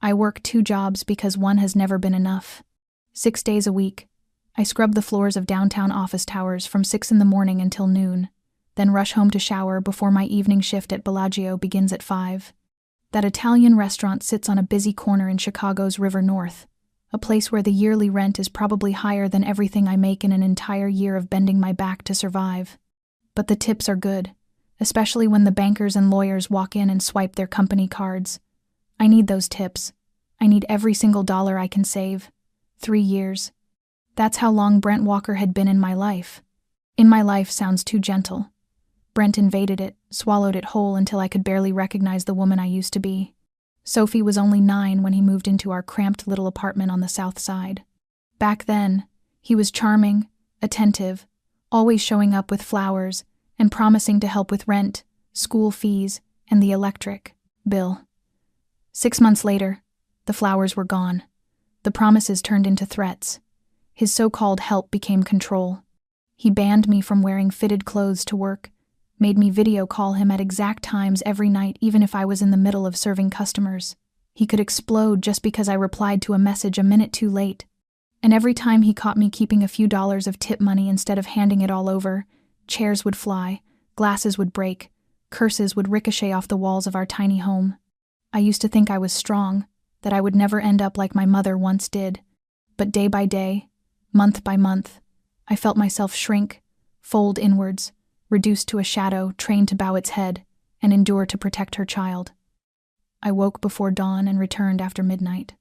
I work 2 jobs because one has never been enough. 6 days a week, I scrub the floors of downtown office towers from 6 in the morning until noon, then rush home to shower before my evening shift at Bellagio begins at 5. That Italian restaurant sits on a busy corner in Chicago's River North, a place where the yearly rent is probably higher than everything I make in an entire year of bending my back to survive. But the tips are good, especially when the bankers and lawyers walk in and swipe their company cards. I need those tips. I need every single dollar I can save. 3 years. That's how long Brent Walker had been in my life. In my life sounds too gentle. Brent invaded it, swallowed it whole until I could barely recognize the woman I used to be. Sophie was only 9 when he moved into our cramped little apartment on the south side. Back then, he was charming, attentive, always showing up with flowers and promising to help with rent, school fees, and the electric bill. 6 months later, the flowers were gone. The promises turned into threats. His so-called help became control. He banned me from wearing fitted clothes to work, made me video call him at exact times every night even if I was in the middle of serving customers. He could explode just because I replied to a message a minute too late. And every time he caught me keeping a few dollars of tip money instead of handing it all over, chairs would fly, glasses would break, curses would ricochet off the walls of our tiny home. I used to think I was strong, that I would never end up like my mother once did. But day by day, month by month, I felt myself shrink, fold inwards, reduced to a shadow trained to bow its head and endure to protect her child. I woke before dawn and returned after midnight.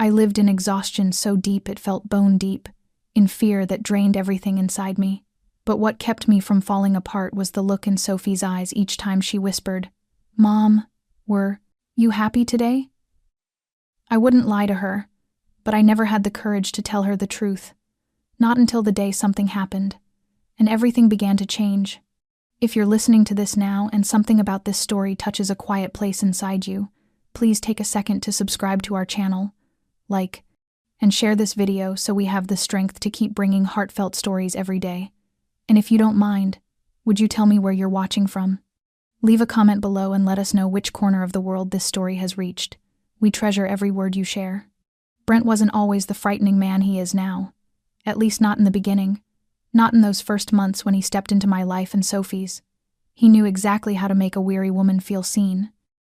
I lived in exhaustion so deep it felt bone deep, in fear that drained everything inside me. But what kept me from falling apart was the look in Sophie's eyes each time she whispered, "Mom, were you happy today?" I wouldn't lie to her, but I never had the courage to tell her the truth. Not until the day something happened, and everything began to change. If you're listening to this now and something about this story touches a quiet place inside you, please take a second to subscribe to our channel, like, and share this video so we have the strength to keep bringing heartfelt stories every day. And if you don't mind, would you tell me where you're watching from? Leave a comment below and let us know which corner of the world this story has reached. We treasure every word you share. Brent wasn't always the frightening man he is now. At least not in the beginning. Not in those first months when he stepped into my life and Sophie's. He knew exactly how to make a weary woman feel seen.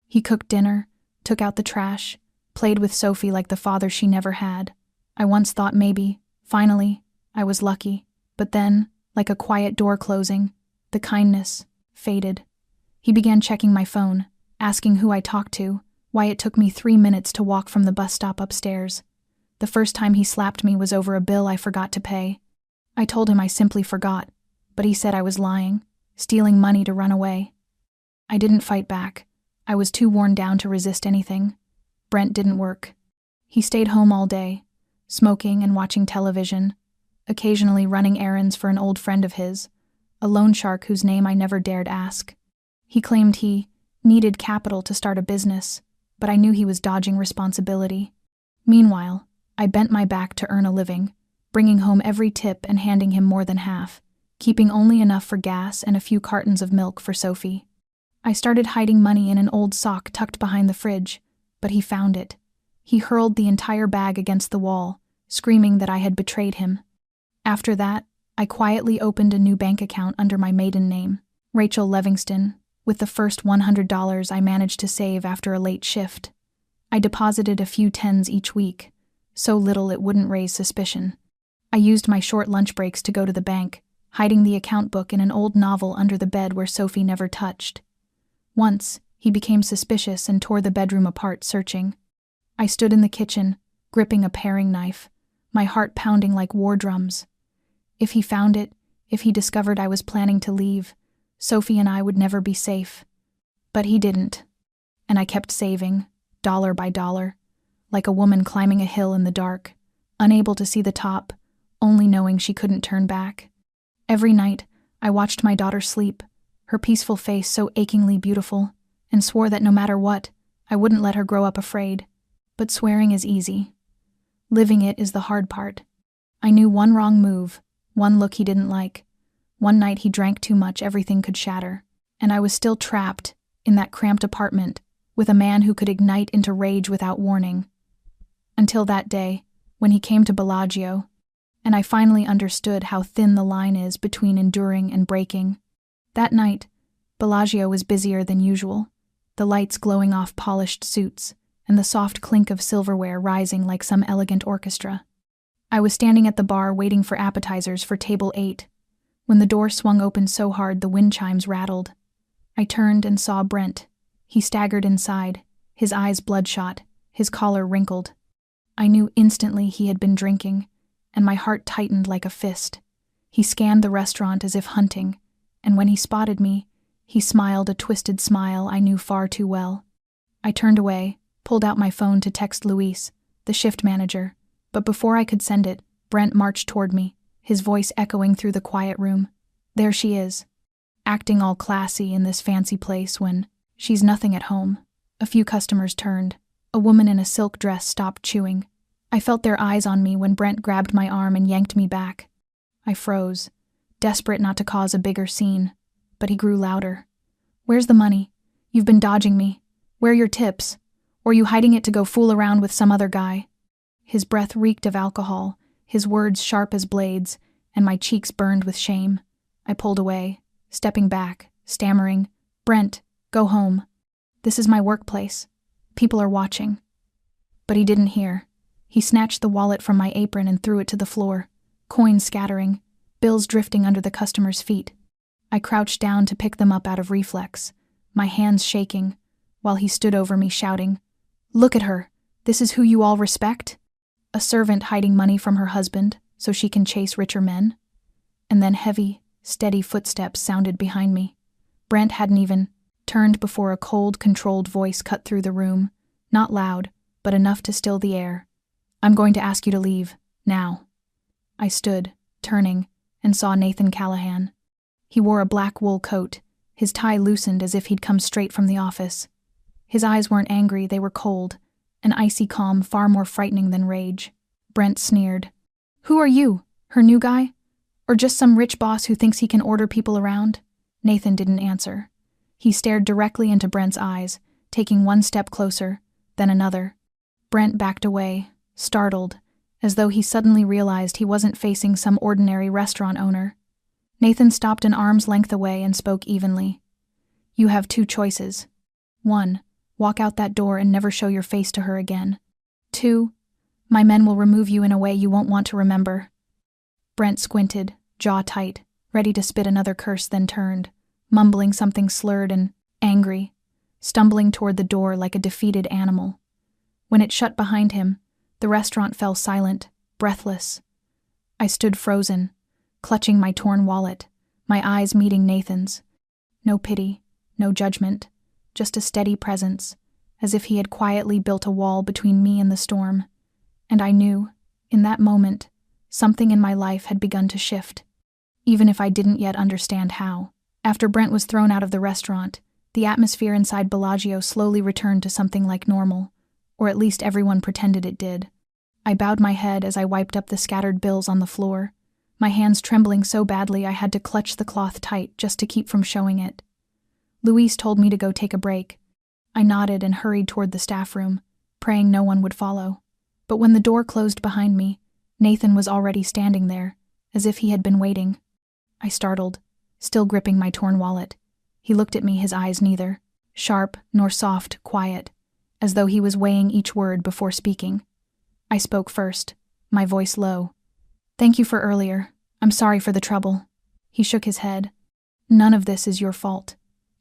He cooked dinner, took out the trash, played with Sophie like the father she never had. I once thought maybe, finally, I was lucky. But then, like a quiet door closing, the kindness faded. He began checking my phone, asking who I talked to, why it took me 3 minutes to walk from the bus stop upstairs. The first time he slapped me was over a bill I forgot to pay. I told him I simply forgot, but he said I was lying, stealing money to run away. I didn't fight back. I was too worn down to resist anything. Brent didn't work. He stayed home all day, smoking and watching television, occasionally running errands for an old friend of his, a loan shark whose name I never dared ask. He claimed he needed capital to start a business, but I knew he was dodging responsibility. Meanwhile, I bent my back to earn a living, bringing home every tip and handing him more than half, keeping only enough for gas and a few cartons of milk for Sophie. I started hiding money in an old sock tucked behind the fridge, but he found it. He hurled the entire bag against the wall, screaming that I had betrayed him. After that, I quietly opened a new bank account under my maiden name, Rachel Livingston, with the first $100 I managed to save after a late shift. I deposited a few tens each week, so little it wouldn't raise suspicion. I used my short lunch breaks to go to the bank, hiding the account book in an old novel under the bed where Sophie never touched. Once, he became suspicious and tore the bedroom apart, searching. I stood in the kitchen, gripping a paring knife, my heart pounding like war drums. If he found it, if he discovered I was planning to leave, Sophie and I would never be safe. But he didn't. And I kept saving, dollar by dollar, like a woman climbing a hill in the dark, unable to see the top, only knowing she couldn't turn back. Every night, I watched my daughter sleep, her peaceful face so achingly beautiful, and swore that no matter what, I wouldn't let her grow up afraid. But swearing is easy. Living it is the hard part. I knew one wrong move, one look he didn't like. One night he drank too much, everything could shatter, and I was still trapped in that cramped apartment, with a man who could ignite into rage without warning. Until that day, when he came to Bellagio, and I finally understood how thin the line is between enduring and breaking. That night, Bellagio was busier than usual, the lights glowing off polished suits, and the soft clink of silverware rising like some elegant orchestra. I was standing at the bar waiting for appetizers for table 8, when the door swung open so hard the wind chimes rattled. I turned and saw Brent. He staggered inside, his eyes bloodshot, his collar wrinkled. I knew instantly he had been drinking, and my heart tightened like a fist. He scanned the restaurant as if hunting, and when he spotted me, he smiled a twisted smile I knew far too well. I turned away, pulled out my phone to text Luis, the shift manager, but before I could send it, Brent marched toward me, his voice echoing through the quiet room. There she is, acting all classy in this fancy place when she's nothing at home. A few customers turned. A woman in a silk dress stopped chewing. I felt their eyes on me when Brent grabbed my arm and yanked me back. I froze, desperate not to cause a bigger scene, but he grew louder. Where's the money? You've been dodging me. Where are your tips? Or are you hiding it to go fool around with some other guy? His breath reeked of alcohol, his words sharp as blades, and my cheeks burned with shame. I pulled away, stepping back, stammering, Brent, go home. This is my workplace. People are watching. But he didn't hear. He snatched the wallet from my apron and threw it to the floor, coins scattering, bills drifting under the customer's feet. I crouched down to pick them up out of reflex, my hands shaking, while he stood over me shouting, "Look at her! This is who you all respect? A servant hiding money from her husband so she can chase richer men?" And then heavy, steady footsteps sounded behind me. Brent hadn't even turned before a cold, controlled voice cut through the room, not loud, but enough to still the air. "I'm going to ask you to leave, now." I stood, turning, and saw Nathan Callahan. He wore a black wool coat, his tie loosened as if he'd come straight from the office. His eyes weren't angry, they were cold, an icy calm far more frightening than rage. Brent sneered. "Who are you? Her new guy? Or just some rich boss who thinks he can order people around?" Nathan didn't answer. He stared directly into Brent's eyes, taking one step closer, then another. Brent backed away, startled, as though he suddenly realized he wasn't facing some ordinary restaurant owner. Nathan stopped an arm's length away and spoke evenly. "You have 2 choices. 1, walk out that door and never show your face to her again. 2, my men will remove you in a way you won't want to remember." Brent squinted, jaw tight, ready to spit another curse, then turned, mumbling something slurred and angry, stumbling toward the door like a defeated animal. When it shut behind him, the restaurant fell silent, breathless. I stood frozen, clutching my torn wallet, my eyes meeting Nathan's. No pity, no judgment, just a steady presence, as if he had quietly built a wall between me and the storm. And I knew, in that moment, something in my life had begun to shift, even if I didn't yet understand how. After Brent was thrown out of the restaurant, the atmosphere inside Bellagio slowly returned to something like normal, or at least everyone pretended it did. I bowed my head as I wiped up the scattered bills on the floor, my hands trembling so badly I had to clutch the cloth tight just to keep from showing it. Luis told me to go take a break. I nodded and hurried toward the staff room, praying no one would follow. But when the door closed behind me, Nathan was already standing there, as if he had been waiting. I startled, still gripping my torn wallet. He looked at me, his eyes neither sharp nor soft, quiet, as though he was weighing each word before speaking. I spoke first, my voice low. "Thank you for earlier. I'm sorry for the trouble." He shook his head. "None of this is your fault,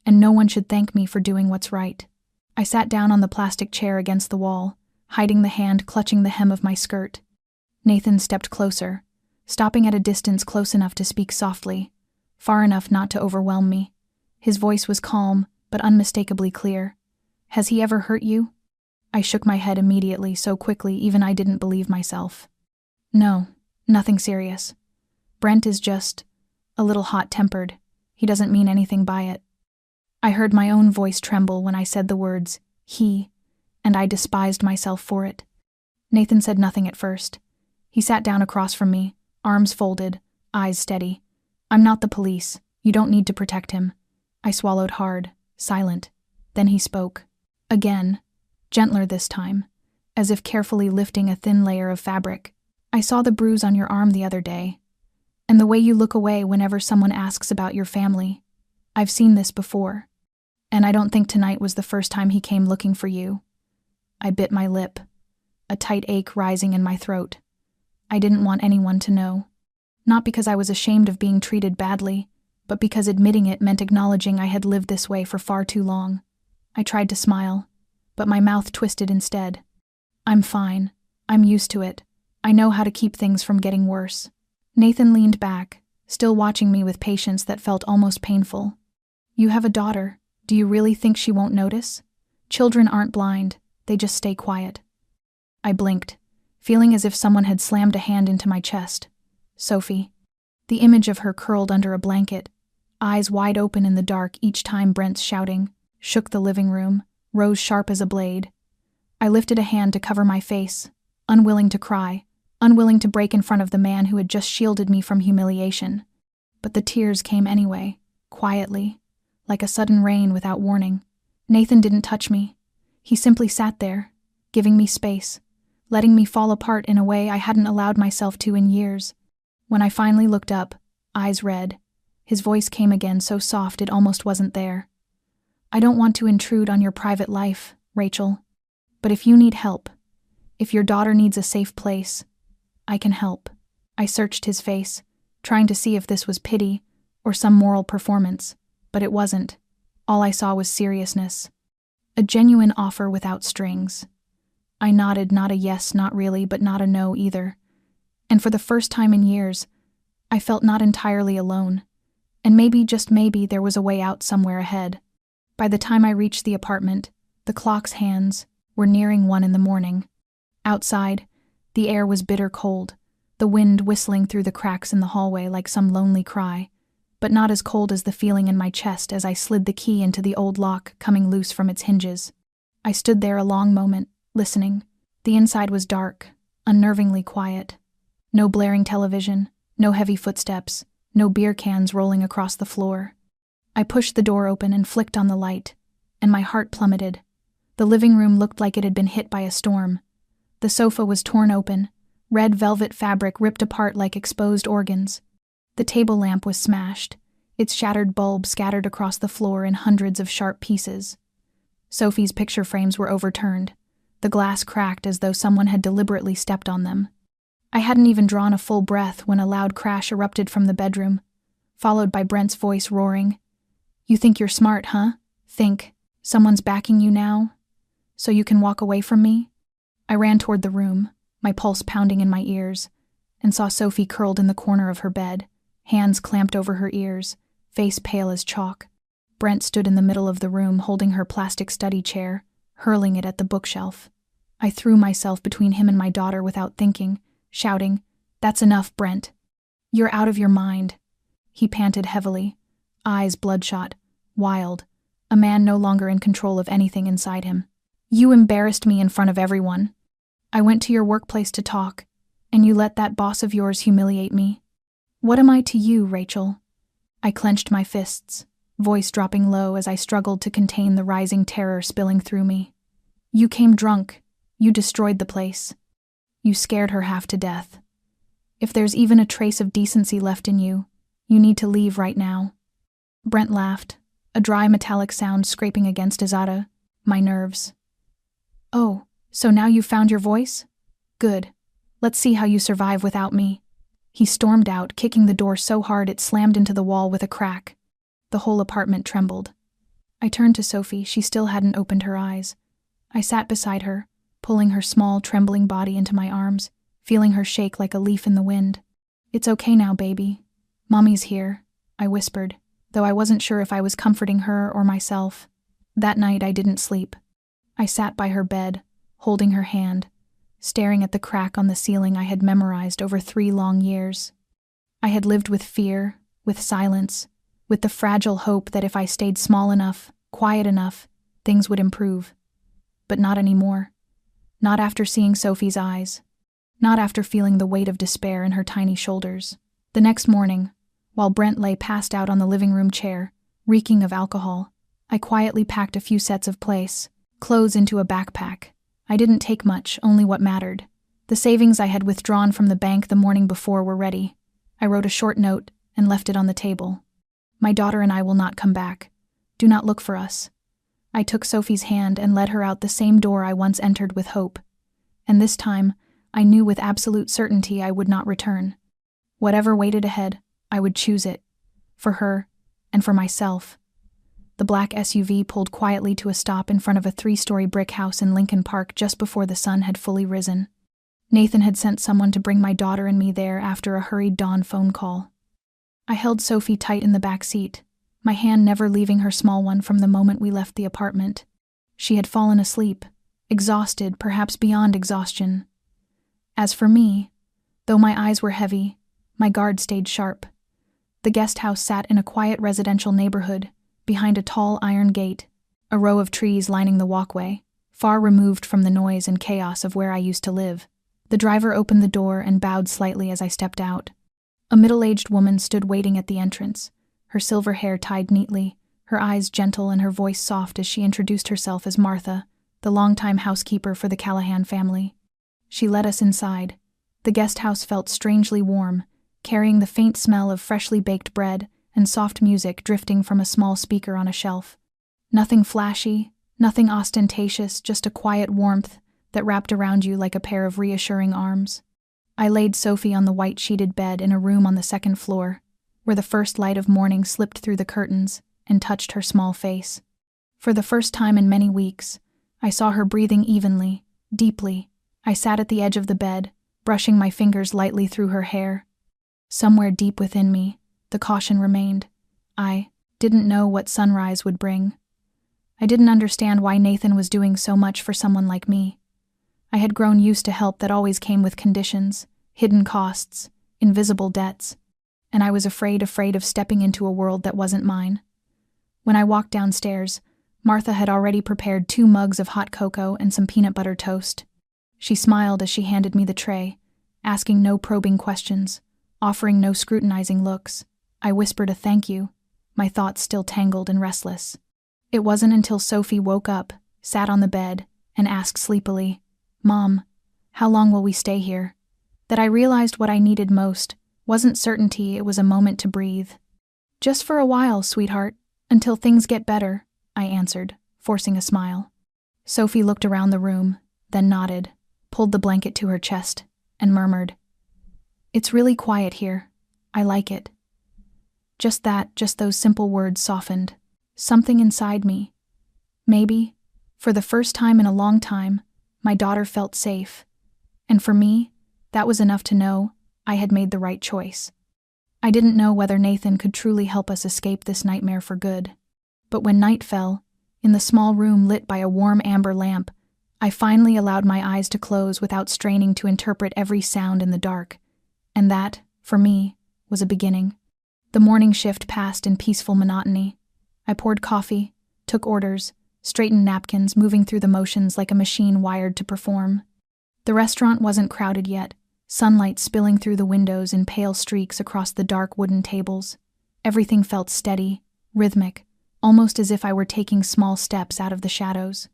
and no one should thank me for doing what's right." I sat down on the plastic chair against the wall, hiding the hand clutching the hem of my skirt. Nathan stepped closer, stopping at a distance close enough to speak softly, far enough not to overwhelm me. His voice was calm, but unmistakably clear. "Has he ever hurt you?" I shook my head immediately, so quickly even I didn't believe myself. "No, nothing serious. Brent is just a little hot-tempered. He doesn't mean anything by it." I heard my own voice tremble when I said the words, "he," and I despised myself for it. Nathan said nothing at first. He sat down across from me, arms folded, eyes steady. "I'm not the police. You don't need to protect him." I swallowed hard, silent. Then he spoke. Again, gentler this time, as if carefully lifting a thin layer of fabric. I saw the bruise on your arm the other day, and the way you look away whenever someone asks about your family. I've seen this before, and I don't think tonight was the first time he came looking for you. I bit my lip, a tight ache rising in my throat. I didn't want anyone to know. Not because I was ashamed of being treated badly, but because admitting it meant acknowledging I had lived this way for far too long. I tried to smile, but my mouth twisted instead. I'm fine. I'm used to it. I know how to keep things from getting worse. Nathan leaned back, still watching me with patience that felt almost painful. You have a daughter. Do you really think she won't notice? Children aren't blind. They just stay quiet. I blinked, feeling as if someone had slammed a hand into my chest. Sophie. The image of her curled under a blanket, eyes wide open in the dark each time Brent's shouting, shook the living room, rose sharp as a blade. I lifted a hand to cover my face, unwilling to cry, unwilling to break in front of the man who had just shielded me from humiliation. But the tears came anyway, quietly, like a sudden rain without warning. Nathan didn't touch me. He simply sat there, giving me space, letting me fall apart in a way I hadn't allowed myself to in years. When I finally looked up, eyes red, his voice came again so soft it almost wasn't there. I don't want to intrude on your private life, Rachel, but if you need help, if your daughter needs a safe place, I can help. I searched his face, trying to see if this was pity or some moral performance, but it wasn't. All I saw was seriousness. A genuine offer without strings. I nodded, not a yes, not really, but not a no either. And for the first time in years, I felt not entirely alone, and maybe, just maybe, there was a way out somewhere ahead. By the time I reached the apartment, the clock's hands were nearing 1 a.m. Outside, the air was bitter cold, the wind whistling through the cracks in the hallway like some lonely cry, but not as cold as the feeling in my chest as I slid the key into the old lock coming loose from its hinges. I stood there a long moment, listening. The inside was dark, unnervingly quiet. No blaring television, no heavy footsteps, no beer cans rolling across the floor. I pushed the door open and flicked on the light, and my heart plummeted. The living room looked like it had been hit by a storm. The sofa was torn open, red velvet fabric ripped apart like exposed organs. The table lamp was smashed, its shattered bulb scattered across the floor in hundreds of sharp pieces. Sophie's picture frames were overturned, the glass cracked as though someone had deliberately stepped on them. I hadn't even drawn a full breath when a loud crash erupted from the bedroom, followed by Brent's voice roaring, "You think you're smart, huh? Think someone's backing you now? So you can walk away from me?" I ran toward the room, my pulse pounding in my ears, and saw Sophie curled in the corner of her bed, hands clamped over her ears, face pale as chalk. Brent stood in the middle of the room holding her plastic study chair, hurling it at the bookshelf. I threw myself between him and my daughter without thinking, shouting, "That's enough, Brent. You're out of your mind." He panted heavily, eyes bloodshot, wild, a man no longer in control of anything inside him. "You embarrassed me in front of everyone. I went to your workplace to talk, and you let that boss of yours humiliate me. What am I to you, Rachel?" I clenched my fists, voice dropping low as I struggled to contain the rising terror spilling through me. "You came drunk. You destroyed the place. You scared her half to death. If there's even a trace of decency left in you, you need to leave right now." Brent laughed, a dry metallic sound scraping against Azada, my nerves. "Oh, so now you've found your voice? Good. Let's see how you survive without me." He stormed out, kicking the door so hard it slammed into the wall with a crack. The whole apartment trembled. I turned to Sophie. She still hadn't opened her eyes. I sat beside her, pulling her small, trembling body into my arms, feeling her shake like a leaf in the wind. "It's okay now, baby. Mommy's here," I whispered, though I wasn't sure if I was comforting her or myself. That night I didn't sleep. I sat by her bed, holding her hand, staring at the crack on the ceiling I had memorized over 3 long years. I had lived with fear, with silence, with the fragile hope that if I stayed small enough, quiet enough, things would improve. But not anymore. Not after seeing Sophie's eyes. Not after feeling the weight of despair in her tiny shoulders. The next morning, while Brent lay passed out on the living room chair, reeking of alcohol, I quietly packed a few sets of place, clothes into a backpack. I didn't take much, only what mattered. The savings I had withdrawn from the bank the morning before were ready. I wrote a short note and left it on the table. My daughter and I will not come back. Do not look for us. I took Sophie's hand and led her out the same door I once entered with hope. And this time, I knew with absolute certainty I would not return. Whatever waited ahead, I would choose it. For her, and for myself. The black SUV pulled quietly to a stop in front of a 3-story brick house in Lincoln Park just before the sun had fully risen. Nathan had sent someone to bring my daughter and me there after a hurried dawn phone call. I held Sophie tight in the back seat, my hand never leaving her small one from the moment we left the apartment. She had fallen asleep, exhausted, perhaps beyond exhaustion. As for me, though my eyes were heavy, my guard stayed sharp. The guest house sat in a quiet residential neighborhood, behind a tall iron gate, a row of trees lining the walkway, far removed from the noise and chaos of where I used to live. The driver opened the door and bowed slightly as I stepped out. A middle-aged woman stood waiting at the entrance, her silver hair tied neatly, her eyes gentle and her voice soft as she introduced herself as Martha, the longtime housekeeper for the Callahan family. She led us inside. The guest house felt strangely warm, carrying the faint smell of freshly baked bread and soft music drifting from a small speaker on a shelf. Nothing flashy, nothing ostentatious, just a quiet warmth that wrapped around you like a pair of reassuring arms. I laid Sophie on the white-sheeted bed in a room on the second floor, where the first light of morning slipped through the curtains and touched her small face. For the first time in many weeks, I saw her breathing evenly, deeply. I sat at the edge of the bed, brushing my fingers lightly through her hair. Somewhere deep within me, the caution remained. I didn't know what sunrise would bring. I didn't understand why Nathan was doing so much for someone like me. I had grown used to help that always came with conditions, hidden costs, invisible debts, and I was afraid of stepping into a world that wasn't mine. When I walked downstairs, Martha had already prepared 2 mugs of hot cocoa and some peanut butter toast. She smiled as she handed me the tray, asking no probing questions, offering no scrutinizing looks. I whispered a thank you, my thoughts still tangled and restless. It wasn't until Sophie woke up, sat on the bed, and asked sleepily, "Mom, how long will we stay here?" that I realized what I needed most wasn't certainty, it was a moment to breathe. "Just for a while, sweetheart, until things get better," I answered, forcing a smile. Sophie looked around the room, then nodded, pulled the blanket to her chest, and murmured, "It's really quiet here. I like it." Just those simple words softened. Something inside me. Maybe, for the first time in a long time, my daughter felt safe. And for me, that was enough to know I had made the right choice. I didn't know whether Nathan could truly help us escape this nightmare for good. But when night fell, in the small room lit by a warm amber lamp, I finally allowed my eyes to close without straining to interpret every sound in the dark. And that, for me, was a beginning. The morning shift passed in peaceful monotony. I poured coffee, took orders, straightened napkins, moving through the motions like a machine wired to perform. The restaurant wasn't crowded yet, sunlight spilling through the windows in pale streaks across the dark wooden tables. Everything felt steady, rhythmic, almost as if I were taking small steps out of the shadows.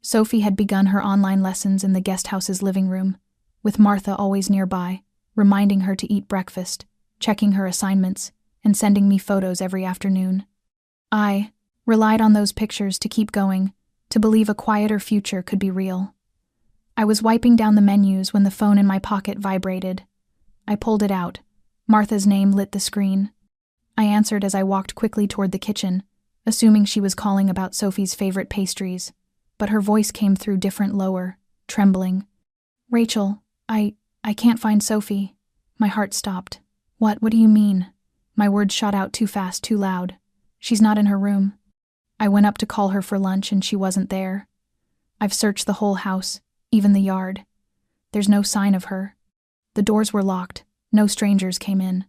Sophie had begun her online lessons in the guest house's living room, with Martha always nearby, reminding her to eat breakfast, checking her assignments, and sending me photos every afternoon. I relied on those pictures to keep going, to believe a quieter future could be real. I was wiping down the menus when the phone in my pocket vibrated. I pulled it out. Martha's name lit the screen. I answered as I walked quickly toward the kitchen, assuming she was calling about Sophie's favorite pastries, but her voice came through different, lower, trembling. "Rachel, I can't find Sophie." My heart stopped. What do you mean?" My words shot out too fast, too loud. "She's not in her room. I went up to call her for lunch and she wasn't there. I've searched the whole house, even the yard. There's no sign of her. The doors were locked. No strangers came in."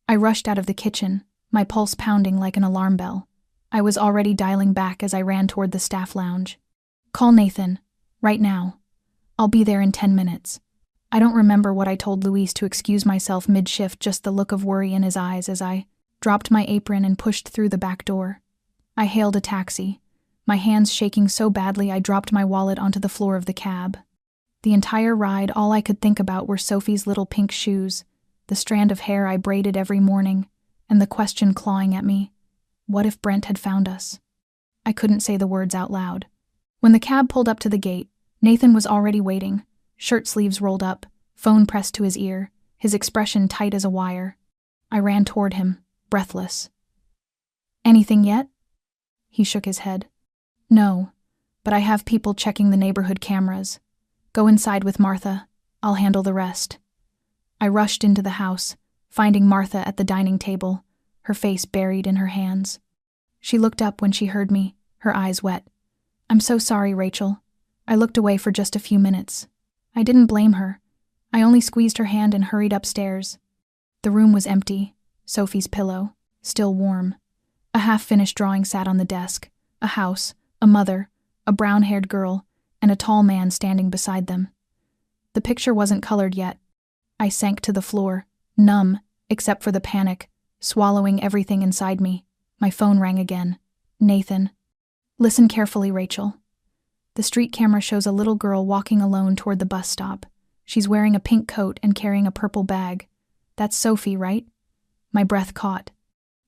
I rushed out of the kitchen, my pulse pounding like an alarm bell. I was already dialing back as I ran toward the staff lounge. "Call Nathan. Right now. I'll be there in 10 minutes. I don't remember what I told Luis to excuse myself mid-shift, just the look of worry in his eyes as I dropped my apron and pushed through the back door. I hailed a taxi, my hands shaking so badly I dropped my wallet onto the floor of the cab. The entire ride, all I could think about were Sophie's little pink shoes, the strand of hair I braided every morning, and the question clawing at me: what if Brent had found us? I couldn't say the words out loud. When the cab pulled up to the gate, Nathan was already waiting, shirt sleeves rolled up, phone pressed to his ear, his expression tight as a wire. I ran toward him, breathless. "Anything yet?" He shook his head. "No, but I have people checking the neighborhood cameras. Go inside with Martha. I'll handle the rest." I rushed into the house, finding Martha at the dining table, her face buried in her hands. She looked up when she heard me, her eyes wet. "I'm so sorry, Rachel." I looked away for just a few minutes. I didn't blame her. I only squeezed her hand and hurried upstairs. The room was empty, Sophie's pillow, still warm. A half-finished drawing sat on the desk, a house, a mother, a brown-haired girl, and a tall man standing beside them. The picture wasn't colored yet. I sank to the floor, numb, except for the panic, swallowing everything inside me. My phone rang again. Nathan. "Listen carefully, Rachel. The street camera shows a little girl walking alone toward the bus stop. She's wearing a pink coat and carrying a purple bag. That's Sophie, right?" My breath caught.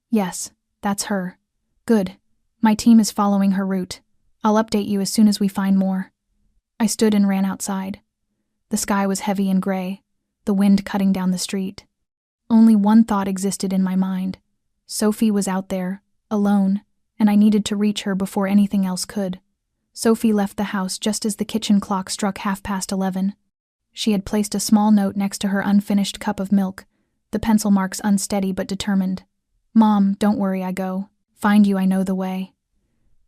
"Yes, that's her." "Good. My team is following her route. I'll update you as soon as we find more." I stood and ran outside. The sky was heavy and gray, the wind cutting down the street. Only one thought existed in my mind. Sophie was out there, alone, and I needed to reach her before anything else could. Sophie left the house just as the kitchen clock struck 11:30. She had placed a small note next to her unfinished cup of milk, the pencil marks unsteady but determined. "Mom, don't worry, I go. Find you, I know the way."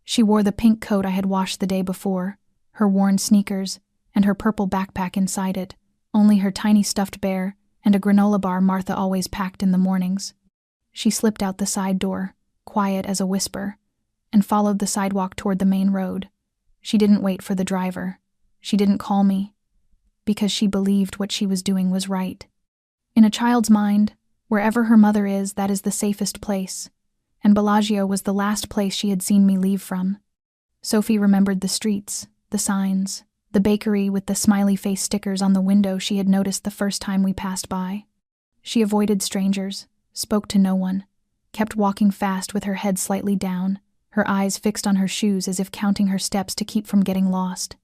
She wore the pink coat I had washed the day before, her worn sneakers, and her purple backpack inside it, only her tiny stuffed bear and a granola bar Martha always packed in the mornings. She slipped out the side door, quiet as a whisper, and followed the sidewalk toward the main road. She didn't wait for the driver. She didn't call me, because she believed what she was doing was right. In a child's mind, wherever her mother is, that is the safest place, and Bellagio was the last place she had seen me leave from. Sophie remembered the streets, the signs, the bakery with the smiley face stickers on the window she had noticed the first time we passed by. She avoided strangers, spoke to no one, kept walking fast with her head slightly down, her eyes fixed on her shoes as if counting her steps to keep from getting lost.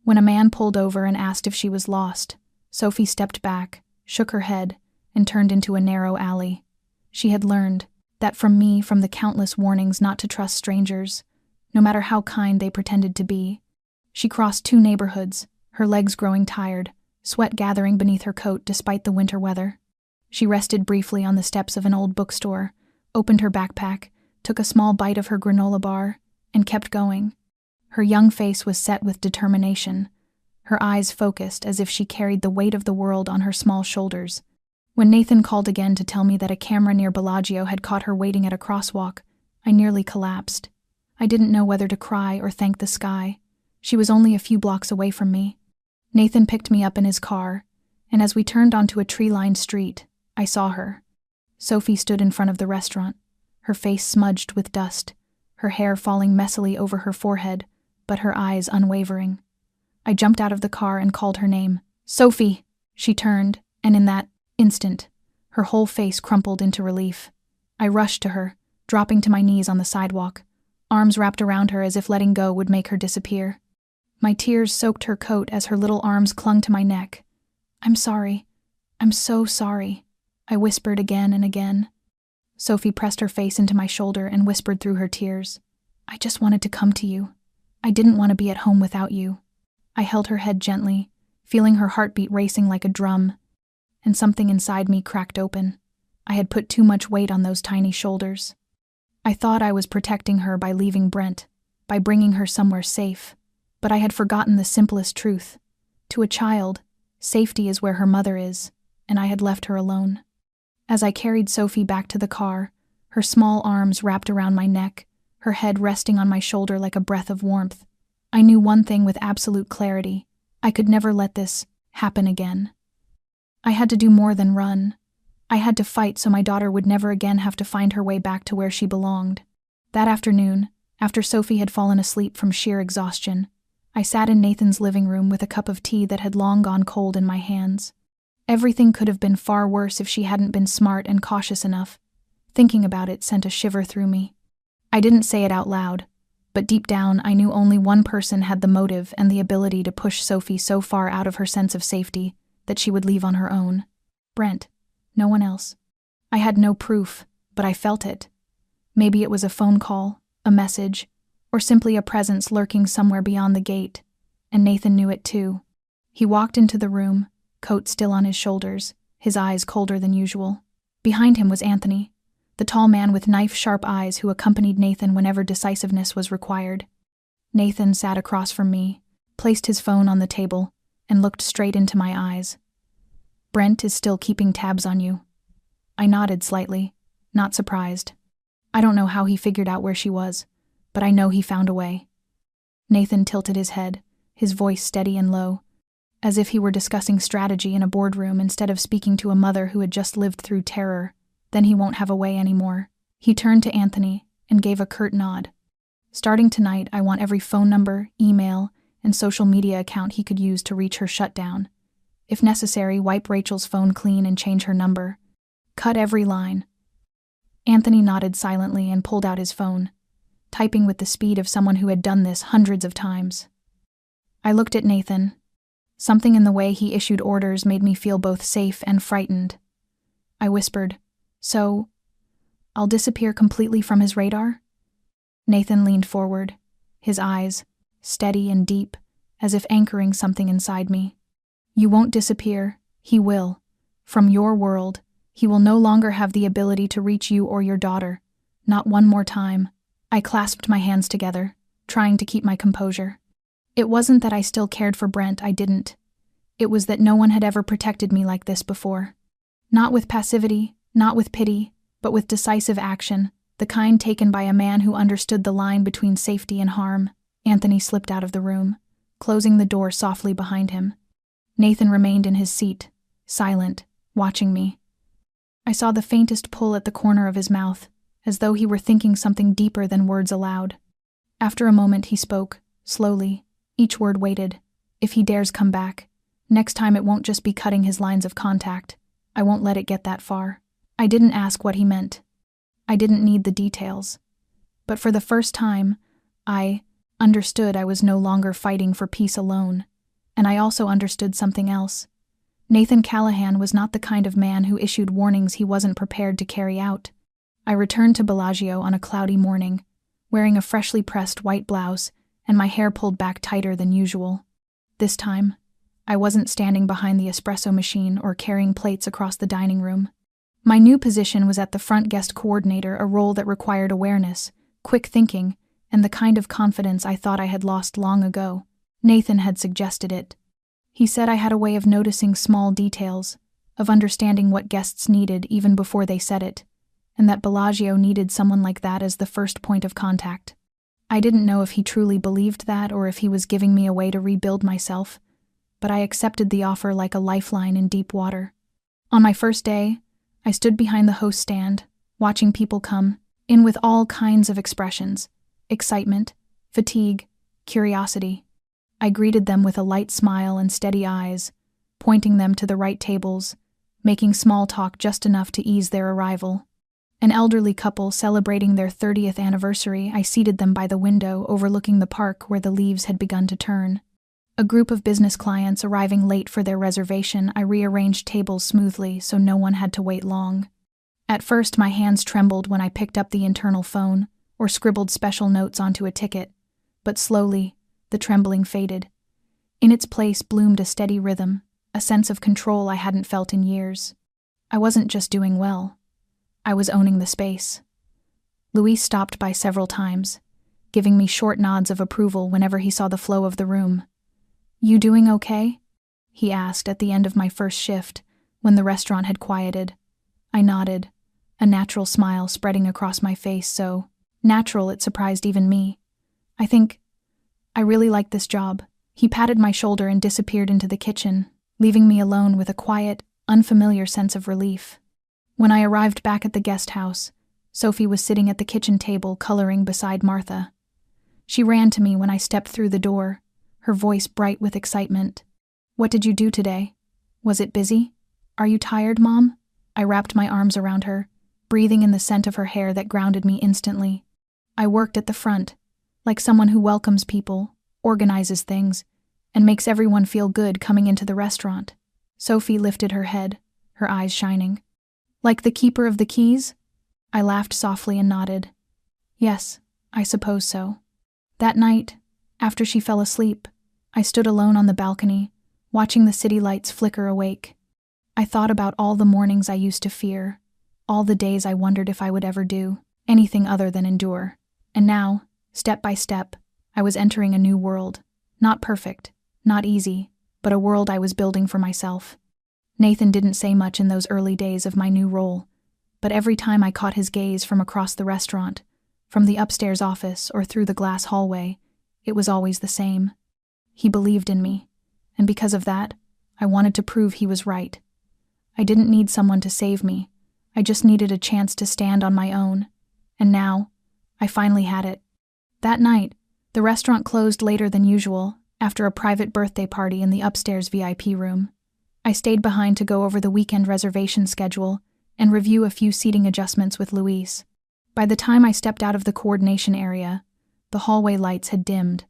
When a man pulled over and asked if she was lost, Sophie stepped back, shook her head, and turned into a narrow alley. She had learned that from me, from the countless warnings not to trust strangers, no matter how kind they pretended to be. She crossed 2 neighborhoods, her legs growing tired, sweat gathering beneath her coat despite the winter weather. She rested briefly on the steps of an old bookstore, opened her backpack, took a small bite of her granola bar, and kept going. Her young face was set with determination, her eyes focused as if she carried the weight of the world on her small shoulders. When Nathan called again to tell me that a camera near Bellagio had caught her waiting at a crosswalk, I nearly collapsed. I didn't know whether to cry or thank the sky. She was only a few blocks away from me. Nathan picked me up in his car, and as we turned onto a tree-lined street, I saw her. Sophie stood in front of the restaurant, her face smudged with dust, her hair falling messily over her forehead, but her eyes unwavering. I jumped out of the car and called her name. "Sophie!" She turned, and in that instant, her whole face crumpled into relief. I rushed to her, dropping to my knees on the sidewalk, arms wrapped around her as if letting go would make her disappear. My tears soaked her coat as her little arms clung to my neck. "I'm sorry. I'm so sorry," I whispered again and again. Sophie pressed her face into my shoulder and whispered through her tears, "I just wanted to come to you. I didn't want to be at home without you." I held her head gently, feeling her heartbeat racing like a drum, and something inside me cracked open. I had put too much weight on those tiny shoulders. I thought I was protecting her by leaving Brent, by bringing her somewhere safe, but I had forgotten the simplest truth. To a child, safety is where her mother is, and I had left her alone. As I carried Sophie back to the car, her small arms wrapped around my neck, her head resting on my shoulder like a breath of warmth, I knew one thing with absolute clarity: I could never let this happen again. I had to do more than run. I had to fight so my daughter would never again have to find her way back to where she belonged. That afternoon, After Sophie had fallen asleep from sheer exhaustion, I sat in Nathan's living room with a cup of tea that had long gone cold in my hands. Everything could have been far worse if she hadn't been smart and cautious enough. Thinking about it sent a shiver through me. I didn't say it out loud, but deep down I knew only one person had the motive and the ability to push Sophie so far out of her sense of safety that she would leave on her own. Brent. No one else. I had no proof, but I felt it. Maybe it was a phone call, a message, or simply a presence lurking somewhere beyond the gate, and Nathan knew it too. He walked into the room, coat still on his shoulders, his eyes colder than usual. Behind him was Anthony, the tall man with knife-sharp eyes who accompanied Nathan whenever decisiveness was required. Nathan sat across from me, placed his phone on the table, and looked straight into my eyes. Brent is still keeping tabs on you. I nodded slightly, not surprised. I don't know how he figured out where she was, but I know he found a way. Nathan tilted his head, his voice steady and low, as if he were discussing strategy in a boardroom instead of speaking to a mother who had just lived through terror. Then he won't have a way anymore. He turned to Anthony and gave a curt nod. Starting tonight, I want every phone number, email, and social media account he could use to reach her shut down. If necessary, wipe Rachel's phone clean and change her number. Cut every line. Anthony nodded silently and pulled out his phone, typing with the speed of someone who had done this hundreds of times. I looked at Nathan. Something in the way he issued orders made me feel both safe and frightened. I whispered, "So, I'll disappear completely from his radar?" Nathan leaned forward, his eyes, steady and deep, as if anchoring something inside me. "You won't disappear, he will. From your world, he will no longer have the ability to reach you or your daughter. Not one more time." I clasped my hands together, trying to keep my composure. It wasn't that I still cared for Brent, I didn't. It was that no one had ever protected me like this before. Not with passivity, not with pity, but with decisive action, the kind taken by a man who understood the line between safety and harm. Anthony slipped out of the room, closing the door softly behind him. Nathan remained in his seat, silent, watching me. I saw the faintest pull at the corner of his mouth, as though he were thinking something deeper than words aloud. After a moment he spoke, slowly, each word weighted. "If he dares come back, next time it won't just be cutting his lines of contact. I won't let it get that far." I didn't ask what he meant. I didn't need the details. But for the first time, I understood I was no longer fighting for peace alone, and I also understood something else. Nathan Callahan was not the kind of man who issued warnings he wasn't prepared to carry out. I returned to Bellagio on a cloudy morning, wearing a freshly pressed white blouse and my hair pulled back tighter than usual. This time, I wasn't standing behind the espresso machine or carrying plates across the dining room. My new position was at the front guest coordinator, a role that required awareness, quick thinking, and the kind of confidence I thought I had lost long ago. Nathan had suggested it. He said I had a way of noticing small details, of understanding what guests needed even before they said it, and that Bellagio needed someone like that as the first point of contact. I didn't know if he truly believed that or if he was giving me a way to rebuild myself, but I accepted the offer like a lifeline in deep water. On my first day, I stood behind the host stand, watching people come in with all kinds of expressions: excitement, fatigue, curiosity. I greeted them with a light smile and steady eyes, pointing them to the right tables, making small talk just enough to ease their arrival. An elderly couple celebrating their 30th anniversary, I seated them by the window overlooking the park where the leaves had begun to turn. A group of business clients arriving late for their reservation, I rearranged tables smoothly so no one had to wait long. At first, my hands trembled when I picked up the internal phone or scribbled special notes onto a ticket, but slowly, the trembling faded. In its place bloomed a steady rhythm, a sense of control I hadn't felt in years. I wasn't just doing well. I was owning the space. Luis stopped by several times, giving me short nods of approval whenever he saw the flow of the room. "You doing okay?" he asked at the end of my first shift, when the restaurant had quieted. I nodded, a natural smile spreading across my face, so natural it surprised even me. I really like this job." He patted my shoulder and disappeared into the kitchen, leaving me alone with a quiet, unfamiliar sense of relief. When I arrived back at the guest house, Sophie was sitting at the kitchen table coloring beside Martha. She ran to me when I stepped through the door, her voice bright with excitement. "What did you do today? Was it busy? Are you tired, Mom?" I wrapped my arms around her, breathing in the scent of her hair that grounded me instantly. "I worked at the front, like someone who welcomes people, organizes things, and makes everyone feel good coming into the restaurant." Sophie lifted her head, her eyes shining. "Like the keeper of the keys?" I laughed softly and nodded. "Yes, I suppose so." That night, after she fell asleep, I stood alone on the balcony, watching the city lights flicker awake. I thought about all the mornings I used to fear, all the days I wondered if I would ever do anything other than endure. And now, step by step, I was entering a new world. Not perfect, not easy, but a world I was building for myself. Nathan didn't say much in those early days of my new role, but every time I caught his gaze from across the restaurant, from the upstairs office or through the glass hallway, it was always the same. He believed in me, and because of that, I wanted to prove he was right. I didn't need someone to save me. I just needed a chance to stand on my own. And now, I finally had it. That night, the restaurant closed later than usual, after a private birthday party in the upstairs VIP room. I stayed behind to go over the weekend reservation schedule and review a few seating adjustments with Luis. By the time I stepped out of the coordination area, the hallway lights had dimmed,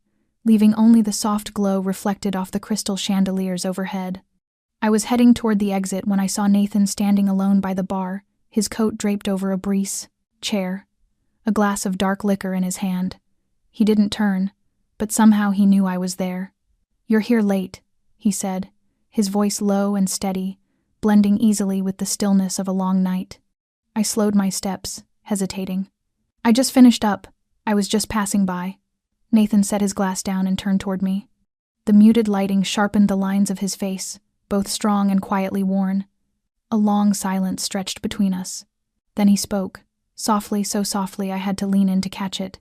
leaving only the soft glow reflected off the crystal chandeliers overhead. I was heading toward the exit when I saw Nathan standing alone by the bar, his coat draped over a brise chair, a glass of dark liquor in his hand. He didn't turn, but somehow he knew I was there. "You're here late," he said, his voice low and steady, blending easily with the stillness of a long night. I slowed my steps, hesitating. "I just finished up. I was just passing by." Nathan set his glass down and turned toward me. The muted lighting sharpened the lines of his face, both strong and quietly worn. A long silence stretched between us. Then he spoke, softly, so softly I had to lean in to catch it.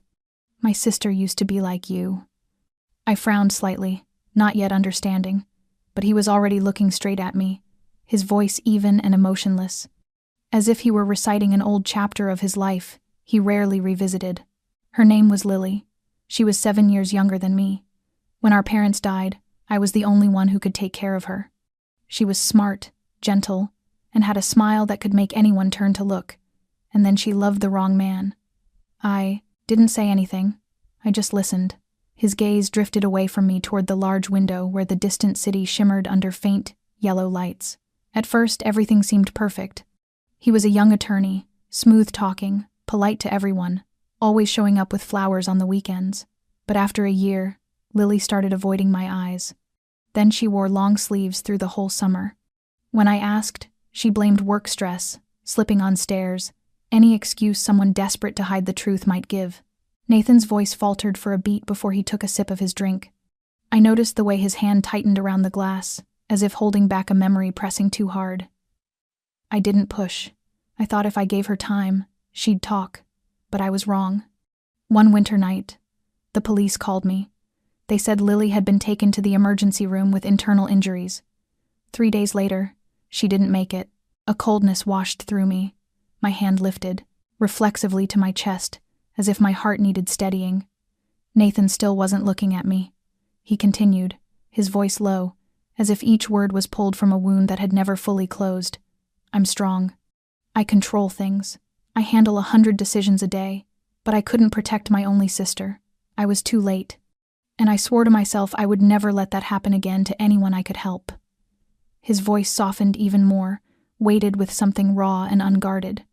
"My sister used to be like you." I frowned slightly, not yet understanding, but he was already looking straight at me, his voice even and emotionless. As if he were reciting an old chapter of his life he rarely revisited. "Her name was Lily. She was 7 years younger than me. When our parents died, I was the only one who could take care of her. She was smart, gentle, and had a smile that could make anyone turn to look. And then she loved the wrong man. I didn't say anything. I just listened." His gaze drifted away from me toward the large window where the distant city shimmered under faint, yellow lights. At first, everything seemed perfect. He was a young attorney, smooth-talking, polite to everyone, always showing up with flowers on the weekends. But after a year, Lily started avoiding my eyes. Then she wore long sleeves through the whole summer. When I asked, she blamed work stress, slipping on stairs, any excuse someone desperate to hide the truth might give. Nathan's voice faltered for a beat before he took a sip of his drink. I noticed the way his hand tightened around the glass, as if holding back a memory pressing too hard. I didn't push. I thought if I gave her time, she'd talk. But I was wrong. One winter night, the police called me. They said Lily had been taken to the emergency room with internal injuries. 3 days later, she didn't make it. A coldness washed through me. My hand lifted, reflexively to my chest, as if my heart needed steadying. Nathan still wasn't looking at me. He continued, his voice low, as if each word was pulled from a wound that had never fully closed. "I'm strong. I control things. I handle 100 decisions a day, but I couldn't protect my only sister. I was too late. And I swore to myself I would never let that happen again to anyone I could help." His voice softened even more, weighted with something raw and unguarded.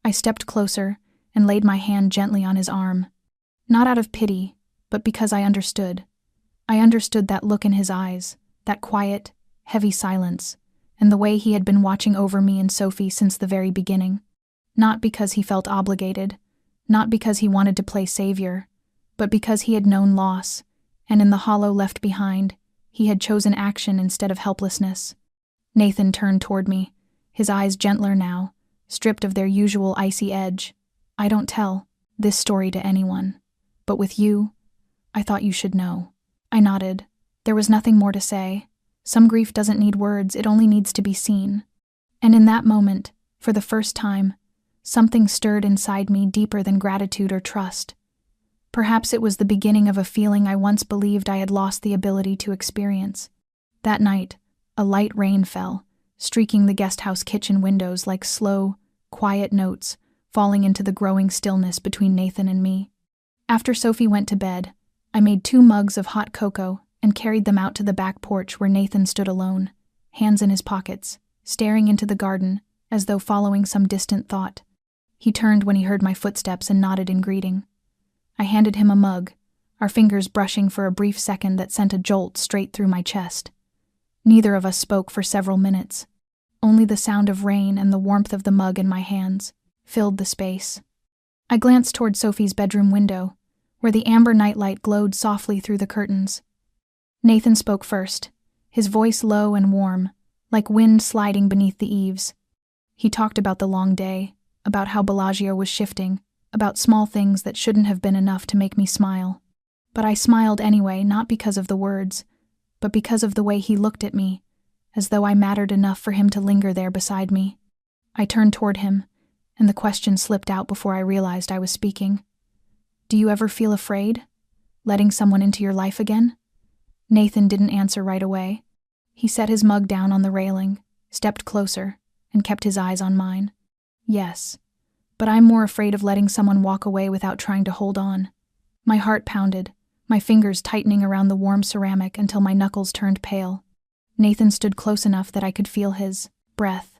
I stepped closer and laid my hand gently on his arm. Not out of pity, but because I understood. I understood that look in his eyes, that quiet, heavy silence, and the way he had been watching over me and Sophie since the very beginning. Not because he felt obligated, not because he wanted to play savior, but because he had known loss, and in the hollow left behind, he had chosen action instead of helplessness. Nathan turned toward me, his eyes gentler now, stripped of their usual icy edge. "I don't tell this story to anyone, but with you, I thought you should know." I nodded. There was nothing more to say. Some grief doesn't need words, it only needs to be seen. And in that moment, for the first time, something stirred inside me deeper than gratitude or trust. Perhaps it was the beginning of a feeling I once believed I had lost the ability to experience. That night, a light rain fell, streaking the guesthouse kitchen windows like slow, quiet notes falling into the growing stillness between Nathan and me. After Sophie went to bed, I made 2 mugs of hot cocoa and carried them out to the back porch where Nathan stood alone, hands in his pockets, staring into the garden as though following some distant thought. He turned when he heard my footsteps and nodded in greeting. I handed him a mug, our fingers brushing for a brief second that sent a jolt straight through my chest. Neither of us spoke for several minutes. Only the sound of rain and the warmth of the mug in my hands filled the space. I glanced toward Sophie's bedroom window, where the amber nightlight glowed softly through the curtains. Nathan spoke first, his voice low and warm, like wind sliding beneath the eaves. He talked about the long day, about how Bellagio was shifting, about small things that shouldn't have been enough to make me smile. But I smiled anyway, not because of the words, but because of the way he looked at me, as though I mattered enough for him to linger there beside me. I turned toward him, and the question slipped out before I realized I was speaking. Do you ever feel afraid? Letting someone into your life again? Nathan didn't answer right away. He set his mug down on the railing, stepped closer, and kept his eyes on mine. Yes, but I'm more afraid of letting someone walk away without trying to hold on. My heart pounded, my fingers tightening around the warm ceramic until my knuckles turned pale. Nathan stood close enough that I could feel his breath.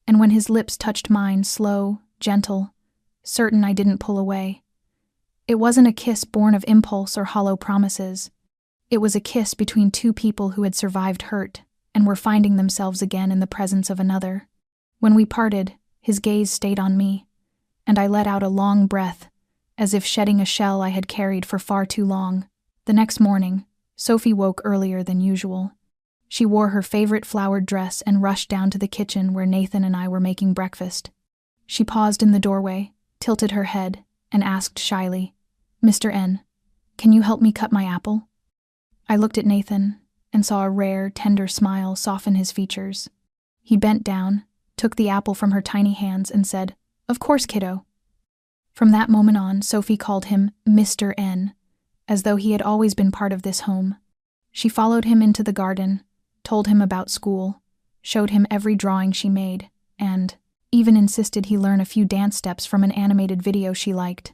And when his lips touched mine, slow, gentle, certain I didn't pull away. It wasn't a kiss born of impulse or hollow promises. It was a kiss between 2 people who had survived hurt and were finding themselves again in the presence of another. When we parted, his gaze stayed on me, and I let out a long breath, as if shedding a shell I had carried for far too long. The next morning, Sophie woke earlier than usual. She wore her favorite flowered dress and rushed down to the kitchen where Nathan and I were making breakfast. She paused in the doorway, tilted her head, and asked shyly, "Mr. N, can you help me cut my apple?" I looked at Nathan and saw a rare, tender smile soften his features. He bent down, took the apple from her tiny hands, and said, "Of course, kiddo." From that moment on, Sophie called him Mr. N, as though he had always been part of this home. She followed him into the garden, told him about school, showed him every drawing she made, and even insisted he learn a few dance steps from an animated video she liked.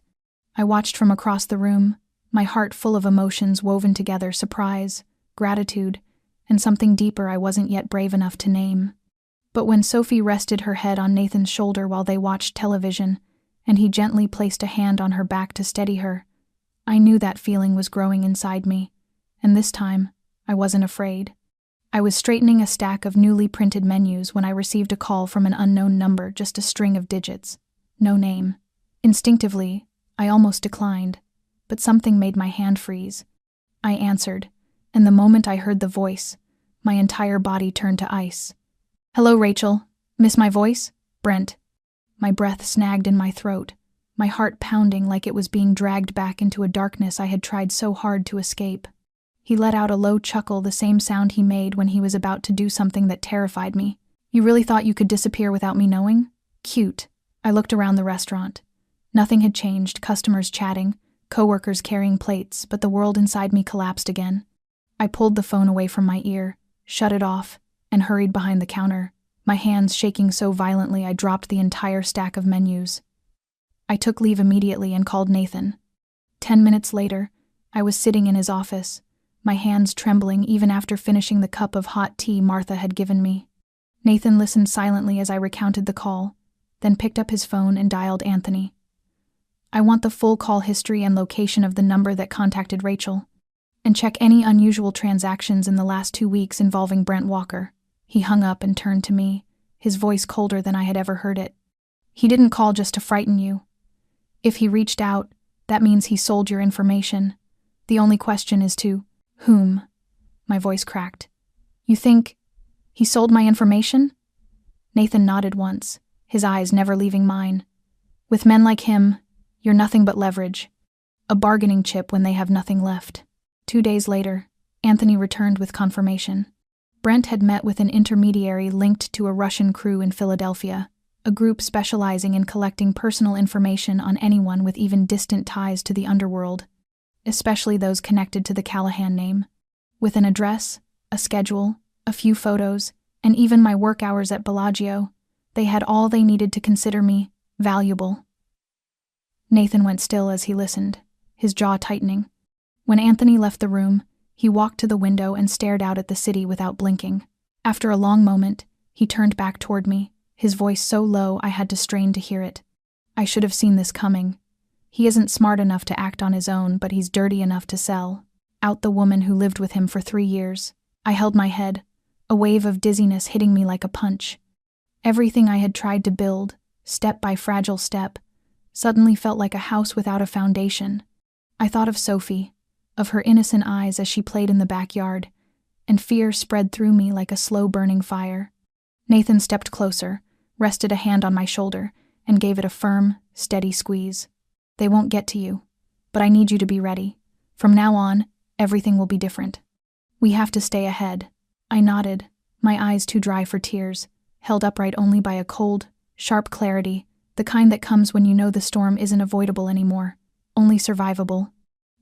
I watched from across the room, my heart full of emotions woven together: surprise, gratitude, and something deeper I wasn't yet brave enough to name. But when Sophie rested her head on Nathan's shoulder while they watched television, and he gently placed a hand on her back to steady her, I knew that feeling was growing inside me, and this time, I wasn't afraid. I was straightening a stack of newly printed menus when I received a call from an unknown number, just a string of digits. No name. Instinctively, I almost declined, but something made my hand freeze. I answered, and the moment I heard the voice, my entire body turned to ice. "Hello, Rachel. Miss my voice? Brent." My breath snagged in my throat, my heart pounding like it was being dragged back into a darkness I had tried so hard to escape. He let out a low chuckle, the same sound he made when he was about to do something that terrified me. "You really thought you could disappear without me knowing? Cute." I looked around the restaurant. Nothing had changed, customers chatting, coworkers carrying plates, but the world inside me collapsed again. I pulled the phone away from my ear, shut it off, and hurried behind the counter, my hands shaking so violently I dropped the entire stack of menus. I took leave immediately and called Nathan. 10 minutes later, I was sitting in his office, my hands trembling even after finishing the cup of hot tea Martha had given me. Nathan listened silently as I recounted the call, then picked up his phone and dialed Anthony. "I want the full call history and location of the number that contacted Rachel, and check any unusual transactions in the last 2 weeks involving Brent Walker." He hung up and turned to me, his voice colder than I had ever heard it. "He didn't call just to frighten you. If he reached out, that means he sold your information. The only question is to whom?" My voice cracked. "You think he sold my information?" Nathan nodded once, his eyes never leaving mine. "With men like him, you're nothing but leverage. A bargaining chip when they have nothing left." 2 days later, Anthony returned with confirmation. Brent had met with an intermediary linked to a Russian crew in Philadelphia, a group specializing in collecting personal information on anyone with even distant ties to the underworld, especially those connected to the Callahan name. With an address, a schedule, a few photos, and even my work hours at Bellagio, they had all they needed to consider me valuable. Nathan went still as he listened, his jaw tightening. When Anthony left the room, he walked to the window and stared out at the city without blinking. After a long moment, he turned back toward me, his voice so low I had to strain to hear it. I should have seen this coming. He isn't smart enough to act on his own, but he's dirty enough to sell out the woman who lived with him for 3 years. I held my head, a wave of dizziness hitting me like a punch. Everything I had tried to build, step by fragile step, suddenly felt like a house without a foundation. I thought of Sophie, of her innocent eyes as she played in the backyard, and fear spread through me like a slow-burning fire. Nathan stepped closer, rested a hand on my shoulder, and gave it a firm, steady squeeze. They won't get to you, but I need you to be ready. From now on, everything will be different. We have to stay ahead. I nodded, my eyes too dry for tears, held upright only by a cold, sharp clarity, the kind that comes when you know the storm isn't avoidable anymore, only survivable.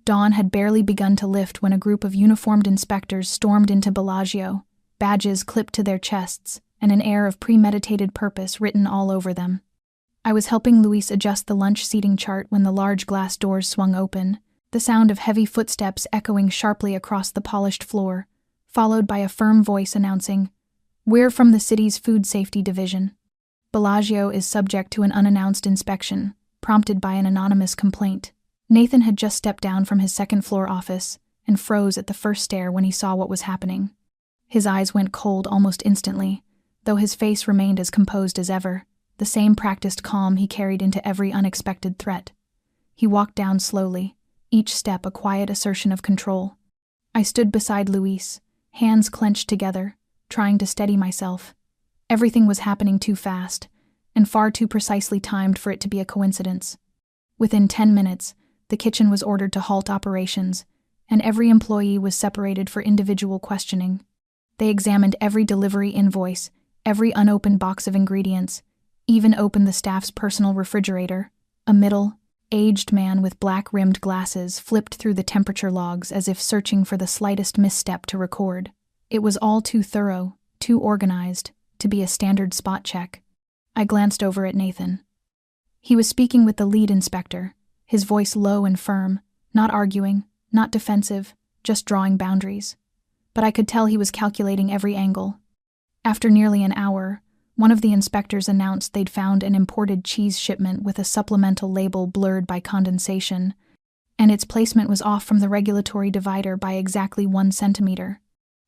Dawn had barely begun to lift when a group of uniformed inspectors stormed into Bellagio, badges clipped to their chests, and an air of premeditated purpose written all over them. I was helping Luis adjust the lunch seating chart when the large glass doors swung open, the sound of heavy footsteps echoing sharply across the polished floor, followed by a firm voice announcing, "We're from the city's food safety division. Bellagio is subject to an unannounced inspection, prompted by an anonymous complaint." Nathan had just stepped down from his second-floor office and froze at the first stare when he saw what was happening. His eyes went cold almost instantly, though his face remained as composed as ever, the same practiced calm he carried into every unexpected threat. He walked down slowly, each step a quiet assertion of control. I stood beside Luis, hands clenched together, trying to steady myself. Everything was happening too fast, and far too precisely timed for it to be a coincidence. Within 10 minutes, the kitchen was ordered to halt operations, and every employee was separated for individual questioning. They examined every delivery invoice, every unopened box of ingredients, even opened the staff's personal refrigerator. A middle-aged man with black-rimmed glasses flipped through the temperature logs as if searching for the slightest misstep to record. It was all too thorough, too organized, to be a standard spot check. I glanced over at Nathan. He was speaking with the lead inspector, his voice low and firm, not arguing, not defensive, just drawing boundaries. But I could tell he was calculating every angle. After nearly an hour, one of the inspectors announced they'd found an imported cheese shipment with a supplemental label blurred by condensation, and its placement was off from the regulatory divider by exactly 1 centimeter.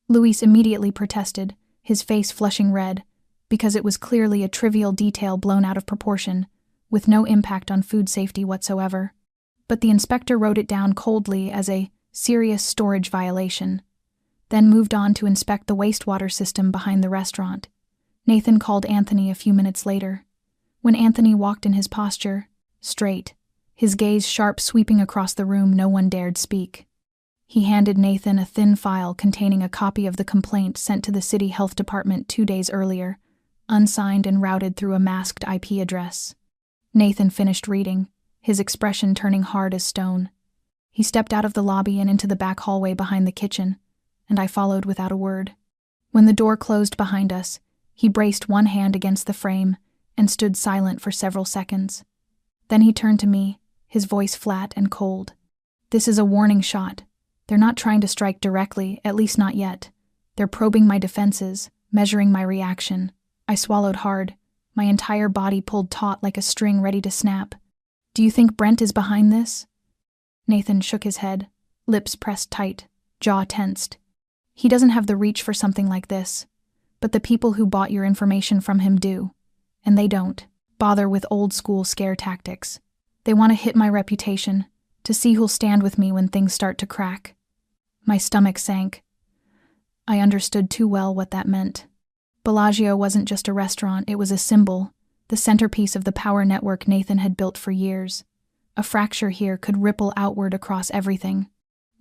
Luis immediately protested, his face flushing red, because it was clearly a trivial detail blown out of proportion, with no impact on food safety whatsoever. But the inspector wrote it down coldly as a serious storage violation, then moved on to inspect the wastewater system behind the restaurant. Nathan called Anthony a few minutes later. When Anthony walked in, his posture straight, his gaze sharp, sweeping across the room, no one dared speak. He handed Nathan a thin file containing a copy of the complaint sent to the city health department 2 days earlier, unsigned and routed through a masked IP address. Nathan finished reading, his expression turning hard as stone. He stepped out of the lobby and into the back hallway behind the kitchen, and I followed without a word. When the door closed behind us, he braced one hand against the frame and stood silent for several seconds. Then he turned to me, his voice flat and cold. "This is a warning shot. They're not trying to strike directly, at least not yet. They're probing my defenses, measuring my reaction." I swallowed hard, my entire body pulled taut like a string ready to snap. "Do you think Brent is behind this?" Nathan shook his head, lips pressed tight, jaw tensed. "He doesn't have the reach for something like this. But the people who bought your information from him do. And they don't bother with old-school scare tactics. They want to hit my reputation, to see who'll stand with me when things start to crack." My stomach sank. I understood too well what that meant. Bellagio wasn't just a restaurant, it was a symbol, the centerpiece of the power network Nathan had built for years. A fracture here could ripple outward across everything.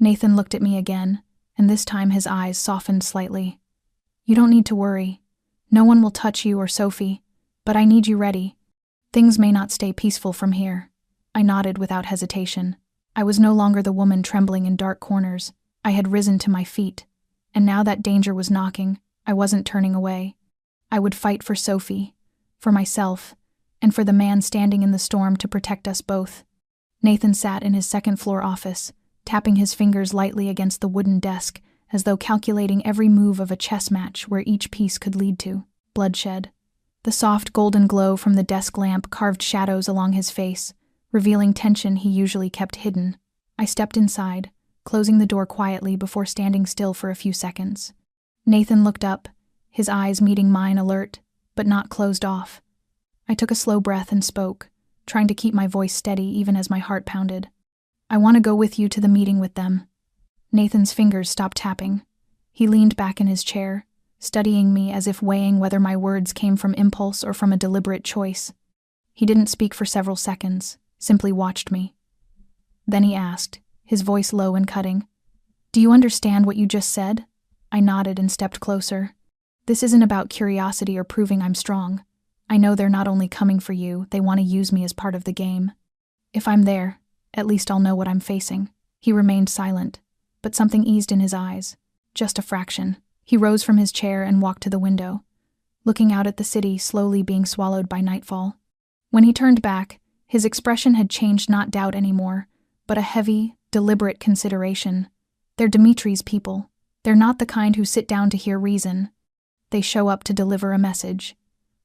Nathan looked at me again, and this time his eyes softened slightly. "You don't need to worry. No one will touch you or Sophie. But I need you ready. Things may not stay peaceful from here. I nodded without hesitation. I was no longer the woman trembling in dark corners. I had risen to my feet. And now that danger was knocking, I wasn't turning away. I would fight for Sophie, for myself, and for the man standing in the storm to protect us both. Nathan sat in his second-floor office, tapping his fingers lightly against the wooden desk, as though calculating every move of a chess match where each piece could lead to bloodshed. The soft golden glow from the desk lamp carved shadows along his face, revealing tension he usually kept hidden. I stepped inside, closing the door quietly before standing still for a few seconds. Nathan looked up, his eyes meeting mine, alert, but not closed off. I took a slow breath and spoke, trying to keep my voice steady even as my heart pounded. I want to go with you to the meeting with them. Nathan's fingers stopped tapping. He leaned back in his chair, studying me as if weighing whether my words came from impulse or from a deliberate choice. He didn't speak for several seconds, simply watched me. Then he asked, his voice low and cutting, "Do you understand what you just said?" I nodded and stepped closer. "This isn't about curiosity or proving I'm strong. I know they're not only coming for you, they want to use me as part of the game. If I'm there, at least I'll know what I'm facing." He remained silent, but something eased in his eyes. Just a fraction. He rose from his chair and walked to the window, looking out at the city slowly being swallowed by nightfall. When he turned back, his expression had changed, not doubt anymore, but a heavy, deliberate consideration. They're Dimitri's people. They're not the kind who sit down to hear reason. They show up to deliver a message.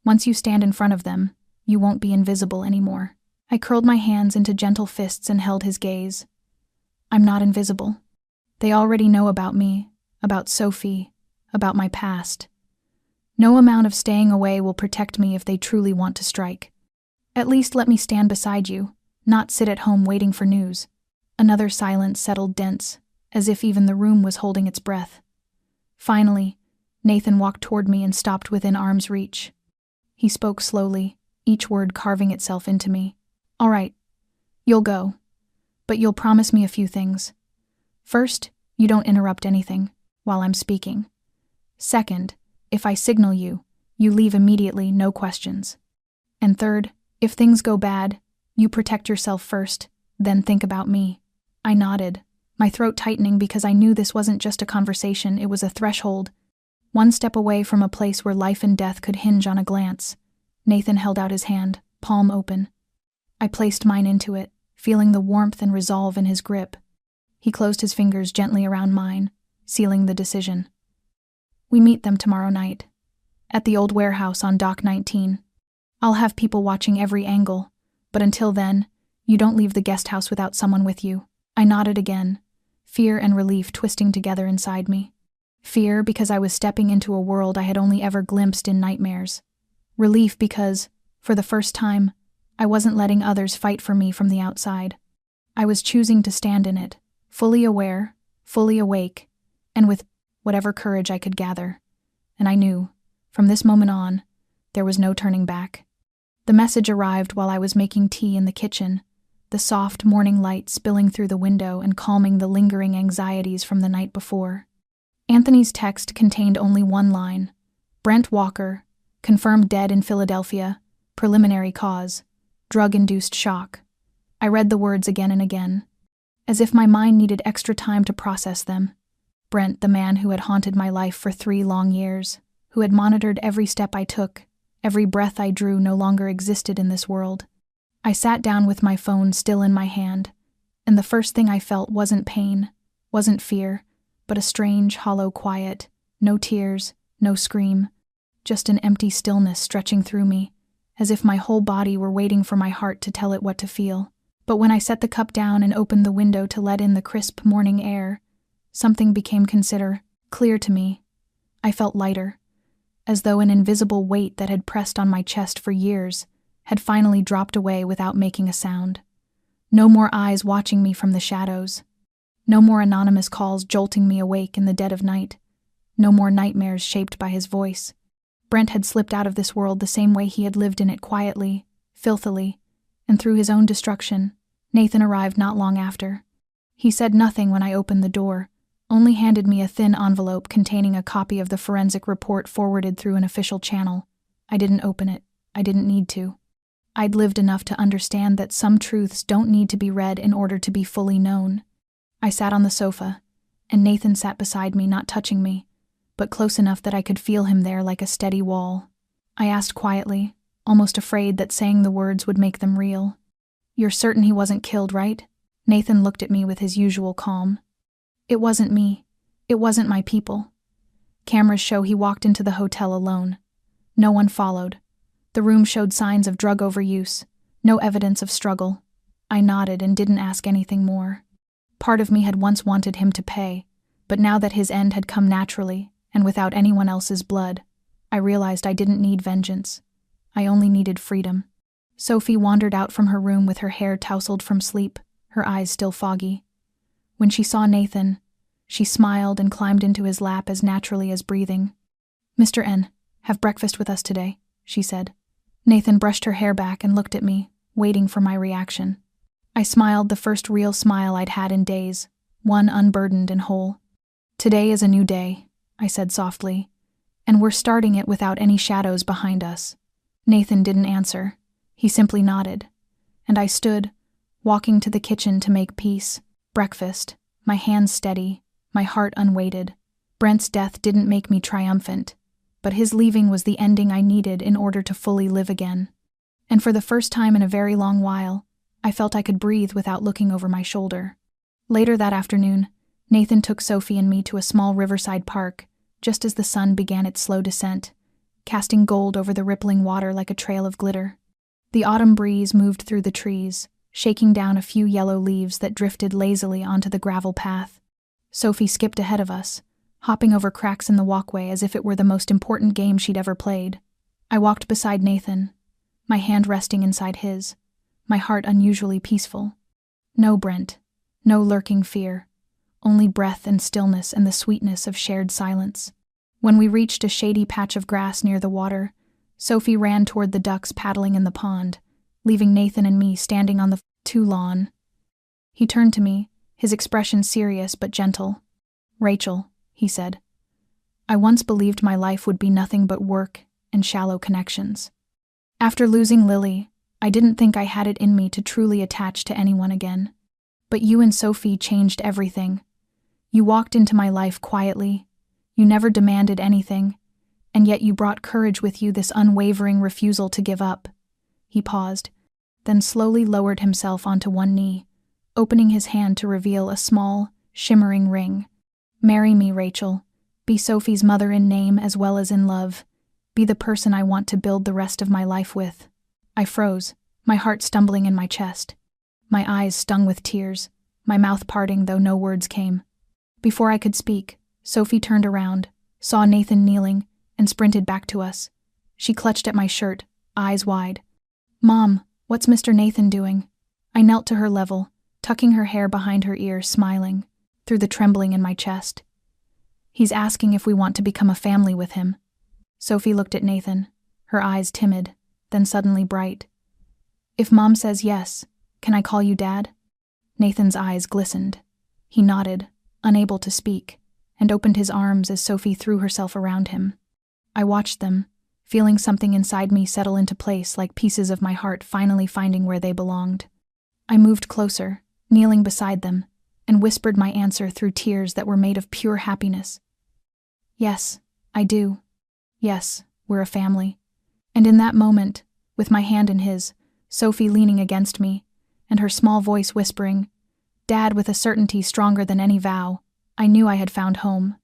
Once you stand in front of them, you won't be invisible anymore. I curled my hands into gentle fists and held his gaze. I'm not invisible. They already know about me, about Sophie, about my past. No amount of staying away will protect me if they truly want to strike. At least let me stand beside you, not sit at home waiting for news. Another silence settled dense, as if even the room was holding its breath. Finally, Nathan walked toward me and stopped within arm's reach. He spoke slowly, each word carving itself into me. "All right, you'll go, but you'll promise me a few things. First, you don't interrupt anything while I'm speaking. Second, if I signal you, you leave immediately, no questions. And third, if things go bad, you protect yourself first, then think about me." I nodded, my throat tightening because I knew this wasn't just a conversation, it was a threshold. One step away from a place where life and death could hinge on a glance. Nathan held out his hand, palm open. I placed mine into it, feeling the warmth and resolve in his grip. He closed his fingers gently around mine, sealing the decision. "We meet them tomorrow night, at the old warehouse on Dock 19. I'll have people watching every angle, but until then, you don't leave the guest house without someone with you." I nodded again, fear and relief twisting together inside me. Fear because I was stepping into a world I had only ever glimpsed in nightmares. Relief because, for the first time, I wasn't letting others fight for me from the outside. I was choosing to stand in it, fully aware, fully awake, and with whatever courage I could gather. And I knew, from this moment on, there was no turning back. The message arrived while I was making tea in the kitchen, the soft morning light spilling through the window and calming the lingering anxieties from the night before. Anthony's text contained only one line: Brent Walker, confirmed dead in Philadelphia, preliminary cause, drug-induced shock. I read the words again and again, as if my mind needed extra time to process them. Brent, the man who had haunted my life for 3 long years, who had monitored every step I took, every breath I drew, no longer existed in this world. I sat down with my phone still in my hand, and the first thing I felt wasn't pain, wasn't fear, but a strange, hollow quiet, no tears, no scream, just an empty stillness stretching through me, as if my whole body were waiting for my heart to tell it what to feel. But when I set the cup down and opened the window to let in the crisp morning air, something became clear to me. I felt lighter, as though an invisible weight that had pressed on my chest for years had finally dropped away without making a sound. No more eyes watching me from the shadows. No more anonymous calls jolting me awake in the dead of night. No more nightmares shaped by his voice. Brent had slipped out of this world the same way he had lived in it, quietly, filthily, and through his own destruction. Nathan arrived not long after. He said nothing when I opened the door, only handed me a thin envelope containing a copy of the forensic report forwarded through an official channel. I didn't open it. I didn't need to. I'd lived enough to understand that some truths don't need to be read in order to be fully known. I sat on the sofa, and Nathan sat beside me, not touching me, but close enough that I could feel him there like a steady wall. I asked quietly, almost afraid that saying the words would make them real. "You're certain he wasn't killed, right?" Nathan looked at me with his usual calm. "It wasn't me. It wasn't my people." Cameras show he walked into the hotel alone. No one followed. The room showed signs of drug overuse, no evidence of struggle. I nodded and didn't ask anything more. Part of me had once wanted him to pay, but now that his end had come naturally, and without anyone else's blood, I realized I didn't need vengeance. I only needed freedom. Sophie wandered out from her room with her hair tousled from sleep, her eyes still foggy. When she saw Nathan, she smiled and climbed into his lap as naturally as breathing. "Mr. N, have breakfast with us today," she said. Nathan brushed her hair back and looked at me, waiting for my reaction. I smiled, the first real smile I'd had in days, one unburdened and whole. "Today is a new day," I said softly, "and we're starting it without any shadows behind us." Nathan didn't answer. He simply nodded. And I stood, walking to the kitchen to make peace. Breakfast, my hands steady, my heart unweighted. Brent's death didn't make me triumphant, but his leaving was the ending I needed in order to fully live again. And for the first time in a very long while, I felt I could breathe without looking over my shoulder. Later that afternoon, Nathan took Sophie and me to a small riverside park, just as the sun began its slow descent, casting gold over the rippling water like a trail of glitter. The autumn breeze moved through the trees, shaking down a few yellow leaves that drifted lazily onto the gravel path. Sophie skipped ahead of us, hopping over cracks in the walkway as if it were the most important game she'd ever played. I walked beside Nathan, my hand resting inside his, my heart unusually peaceful. No Brent, no lurking fear, only breath and stillness and the sweetness of shared silence. When we reached a shady patch of grass near the water, Sophie ran toward the ducks paddling in the pond, leaving Nathan and me standing on the lawn. He turned to me, his expression serious but gentle. "Rachel," he said, "I once believed my life would be nothing but work and shallow connections. After losing Lily, I didn't think I had it in me to truly attach to anyone again. But you and Sophie changed everything. You walked into my life quietly. You never demanded anything, and yet you brought courage with you, this unwavering refusal to give up." He paused, then slowly lowered himself onto one knee, opening his hand to reveal a small, shimmering ring. "Marry me, Rachel. Be Sophie's mother in name as well as in love. Be the person I want to build the rest of my life with." I froze, my heart stumbling in my chest. My eyes stung with tears, my mouth parting though no words came. Before I could speak, Sophie turned around, saw Nathan kneeling, and sprinted back to us. She clutched at my shirt, eyes wide. "Mom, what's Mr. Nathan doing?" I knelt to her level, tucking her hair behind her ear, smiling, through the trembling in my chest. "He's asking if we want to become a family with him." Sophie looked at Nathan, her eyes timid, then suddenly bright. "If Mom says yes, can I call you Dad?" Nathan's eyes glistened. He nodded, unable to speak, and opened his arms as Sophie threw herself around him. I watched them, feeling something inside me settle into place, like pieces of my heart finally finding where they belonged. I moved closer, kneeling beside them, and whispered my answer through tears that were made of pure happiness. "Yes, I do. Yes, we're a family." And in that moment, with my hand in his, Sophie leaning against me, and her small voice whispering, "Dad," with a certainty stronger than any vow, I knew I had found home.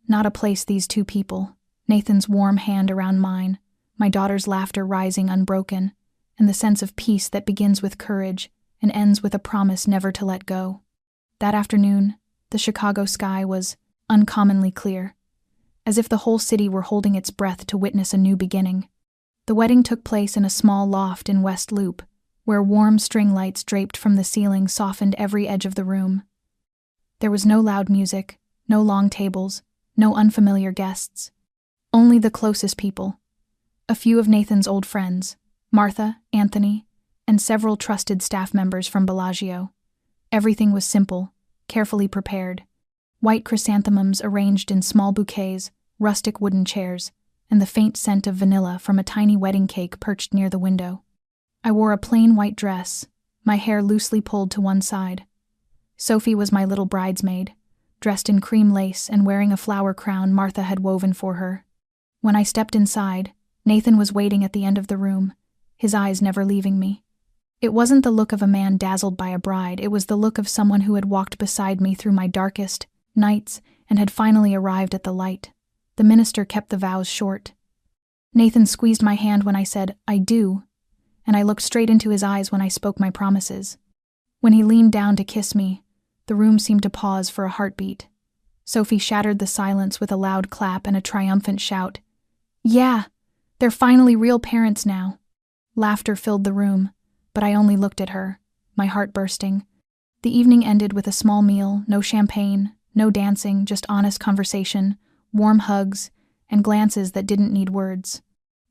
Not a place these two people, Nathan's warm hand around mine, my daughter's laughter rising unbroken, and the sense of peace that begins with courage and ends with a promise never to let go. That afternoon, the Chicago sky was uncommonly clear, as if the whole city were holding its breath to witness a new beginning. The wedding took place in a small loft in West Loop, where warm string lights draped from the ceiling softened every edge of the room. There was no loud music, no long tables, no unfamiliar guests. Only the closest people. A few of Nathan's old friends, Martha, Anthony, and several trusted staff members from Bellagio. Everything was simple, carefully prepared. White chrysanthemums arranged in small bouquets, rustic wooden chairs, and the faint scent of vanilla from a tiny wedding cake perched near the window. I wore a plain white dress, my hair loosely pulled to one side. Sophie was my little bridesmaid, dressed in cream lace and wearing a flower crown Martha had woven for her. When I stepped inside, Nathan was waiting at the end of the room, his eyes never leaving me. It wasn't the look of a man dazzled by a bride, it was the look of someone who had walked beside me through my darkest nights and had finally arrived at the light. The minister kept the vows short. Nathan squeezed my hand when I said, "I do," and I looked straight into his eyes when I spoke my promises. When he leaned down to kiss me, the room seemed to pause for a heartbeat. Sophie shattered the silence with a loud clap and a triumphant shout. "Yeah, they're finally real parents now." Laughter filled the room, but I only looked at her, my heart bursting. The evening ended with a small meal, no champagne, no dancing, just honest conversation, warm hugs, and glances that didn't need words.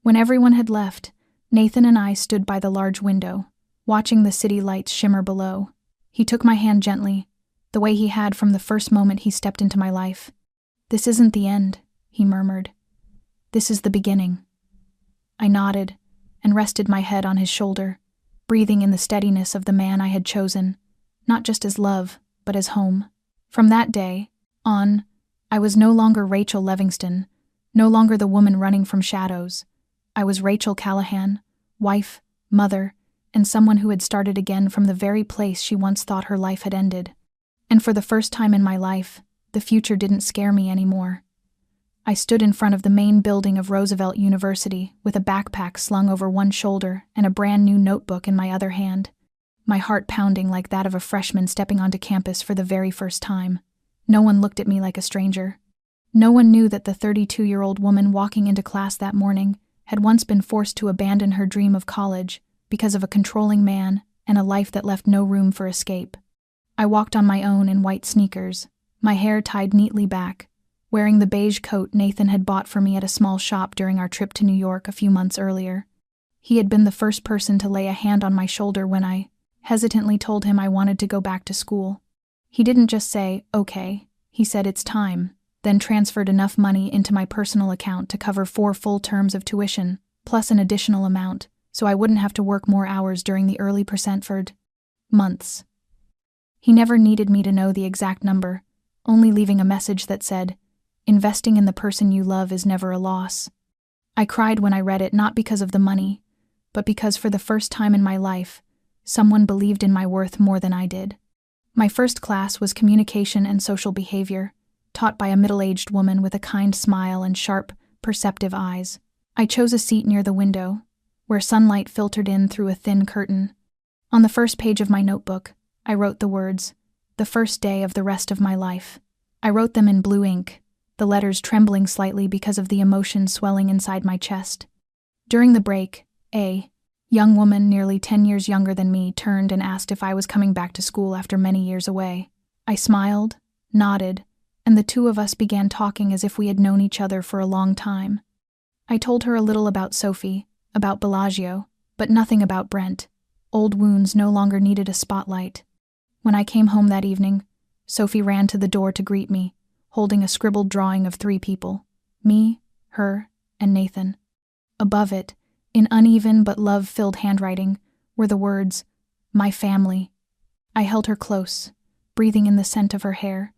When everyone had left, Nathan and I stood by the large window, watching the city lights shimmer below. He took my hand gently, the way he had from the first moment he stepped into my life. "This isn't the end," he murmured. "This is the beginning." I nodded and rested my head on his shoulder, breathing in the steadiness of the man I had chosen, not just as love, but as home. From that day on, I was no longer Rachel Livingston, no longer the woman running from shadows. I was Rachel Callahan, wife, mother, and someone who had started again from the very place she once thought her life had ended. And for the first time in my life, the future didn't scare me anymore. I stood in front of the main building of Roosevelt University with a backpack slung over one shoulder and a brand new notebook in my other hand, my heart pounding like that of a freshman stepping onto campus for the very first time. No one looked at me like a stranger. No one knew that the 32-year-old woman walking into class that morning had once been forced to abandon her dream of college because of a controlling man and a life that left no room for escape. I walked on my own in white sneakers, my hair tied neatly back, wearing the beige coat Nathan had bought for me at a small shop during our trip to New York a few months earlier. He had been the first person to lay a hand on my shoulder when I hesitantly told him I wanted to go back to school. He didn't just say, "Okay," he said, "It's time," then transferred enough money into my personal account to cover 4 full terms of tuition, plus an additional amount, so I wouldn't have to work more hours during the early percentford months. He never needed me to know the exact number, only leaving a message that said, "Investing in the person you love is never a loss." I cried when I read it, not because of the money, but because for the first time in my life, someone believed in my worth more than I did. My first class was Communication and Social Behavior, taught by a middle-aged woman with a kind smile and sharp, perceptive eyes. I chose a seat near the window, where sunlight filtered in through a thin curtain. On the first page of my notebook, I wrote the words, "The first day of the rest of my life." I wrote them in blue ink, the letters trembling slightly because of the emotion swelling inside my chest. During the break, a young woman nearly 10 years younger than me turned and asked if I was coming back to school after many years away. I smiled, nodded, and the two of us began talking as if we had known each other for a long time. I told her a little about Sophie, about Bellagio, but nothing about Brent. Old wounds no longer needed a spotlight. When I came home that evening, Sophie ran to the door to greet me, holding a scribbled drawing of 3 people, me, her, and Nathan. Above it, in uneven but love-filled handwriting, were the words, "My family." I held her close, breathing in the scent of her hair,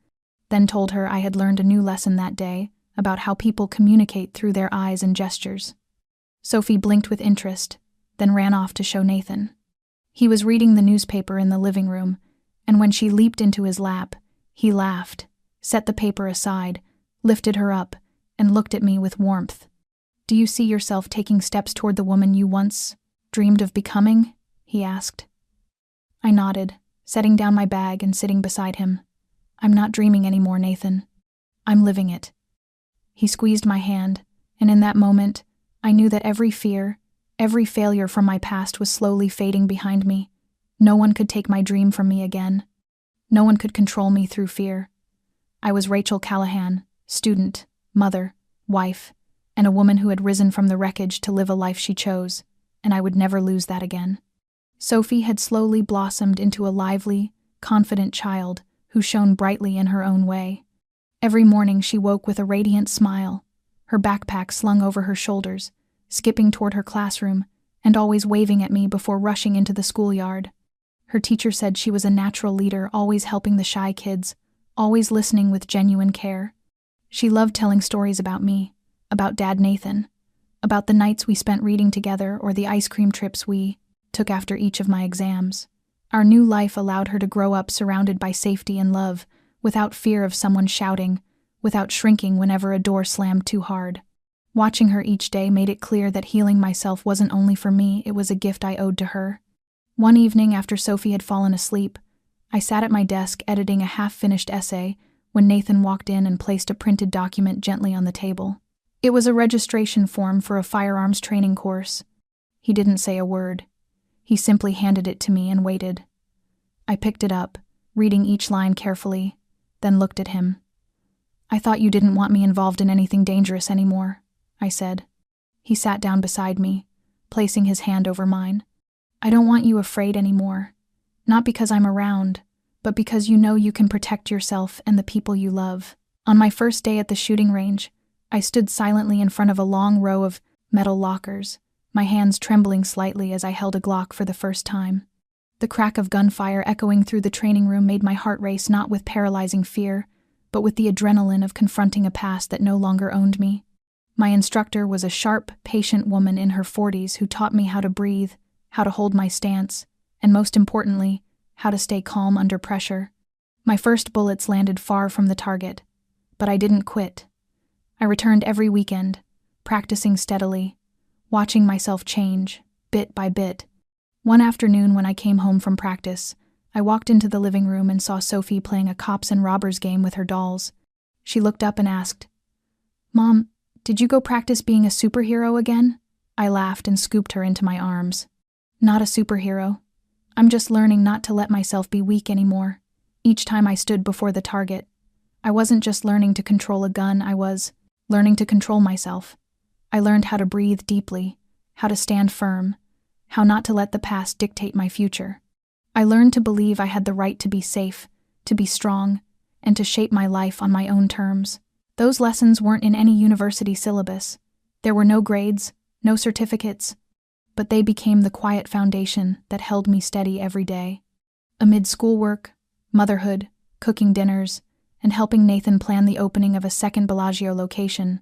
then told her I had learned a new lesson that day about how people communicate through their eyes and gestures. Sophie blinked with interest, then ran off to show Nathan. He was reading the newspaper in the living room, and when she leaped into his lap, he laughed, set the paper aside, lifted her up, and looked at me with warmth. "Do you see yourself taking steps toward the woman you once dreamed of becoming?" he asked. I nodded, setting down my bag and sitting beside him. "I'm not dreaming anymore, Nathan. I'm living it." He squeezed my hand, and in that moment, I knew that every fear, every failure from my past was slowly fading behind me. No one could take my dream from me again. No one could control me through fear. I was Rachel Callahan, student, mother, wife, and a woman who had risen from the wreckage to live a life she chose, and I would never lose that again. Sophie had slowly blossomed into a lively, confident child who shone brightly in her own way. Every morning she woke with a radiant smile, her backpack slung over her shoulders, skipping toward her classroom, and always waving at me before rushing into the schoolyard. Her teacher said she was a natural leader, always helping the shy kids, always listening with genuine care. She loved telling stories about me, about Dad Nathan, about the nights we spent reading together or the ice cream trips we took after each of my exams. Our new life allowed her to grow up surrounded by safety and love, without fear of someone shouting, without shrinking whenever a door slammed too hard. Watching her each day made it clear that healing myself wasn't only for me, it was a gift I owed to her. One evening after Sophie had fallen asleep, I sat at my desk editing a half-finished essay when Nathan walked in and placed a printed document gently on the table. It was a registration form for a firearms training course. He didn't say a word. He simply handed it to me and waited. I picked it up, reading each line carefully, then looked at him. "I thought you didn't want me involved in anything dangerous anymore," I said. He sat down beside me, placing his hand over mine. "I don't want you afraid anymore. Not because I'm around, but because you know you can protect yourself and the people you love." On my first day at the shooting range, I stood silently in front of a long row of metal lockers, my hands trembling slightly as I held a Glock for the first time. The crack of gunfire echoing through the training room made my heart race not with paralyzing fear, but with the adrenaline of confronting a past that no longer owned me. My instructor was a sharp, patient woman in her 40s who taught me how to breathe, how to hold my stance, and most importantly, how to stay calm under pressure. My first bullets landed far from the target, but I didn't quit. I returned every weekend, practicing steadily, watching myself change, bit by bit. One afternoon when I came home from practice, I walked into the living room and saw Sophie playing a cops and robbers game with her dolls. She looked up and asked, "Mom, did you go practice being a superhero again?" I laughed and scooped her into my arms. "Not a superhero. I'm just learning not to let myself be weak anymore. Each time I stood before the target, I wasn't just learning to control a gun, I was learning to control myself. I learned how to breathe deeply, how to stand firm, how not to let the past dictate my future. I learned to believe I had the right to be safe, to be strong, and to shape my life on my own terms. Those lessons weren't in any university syllabus. There were no grades, no certificates, but they became the quiet foundation that held me steady every day. Amid schoolwork, motherhood, cooking dinners, and helping Nathan plan the opening of a second Bellagio location,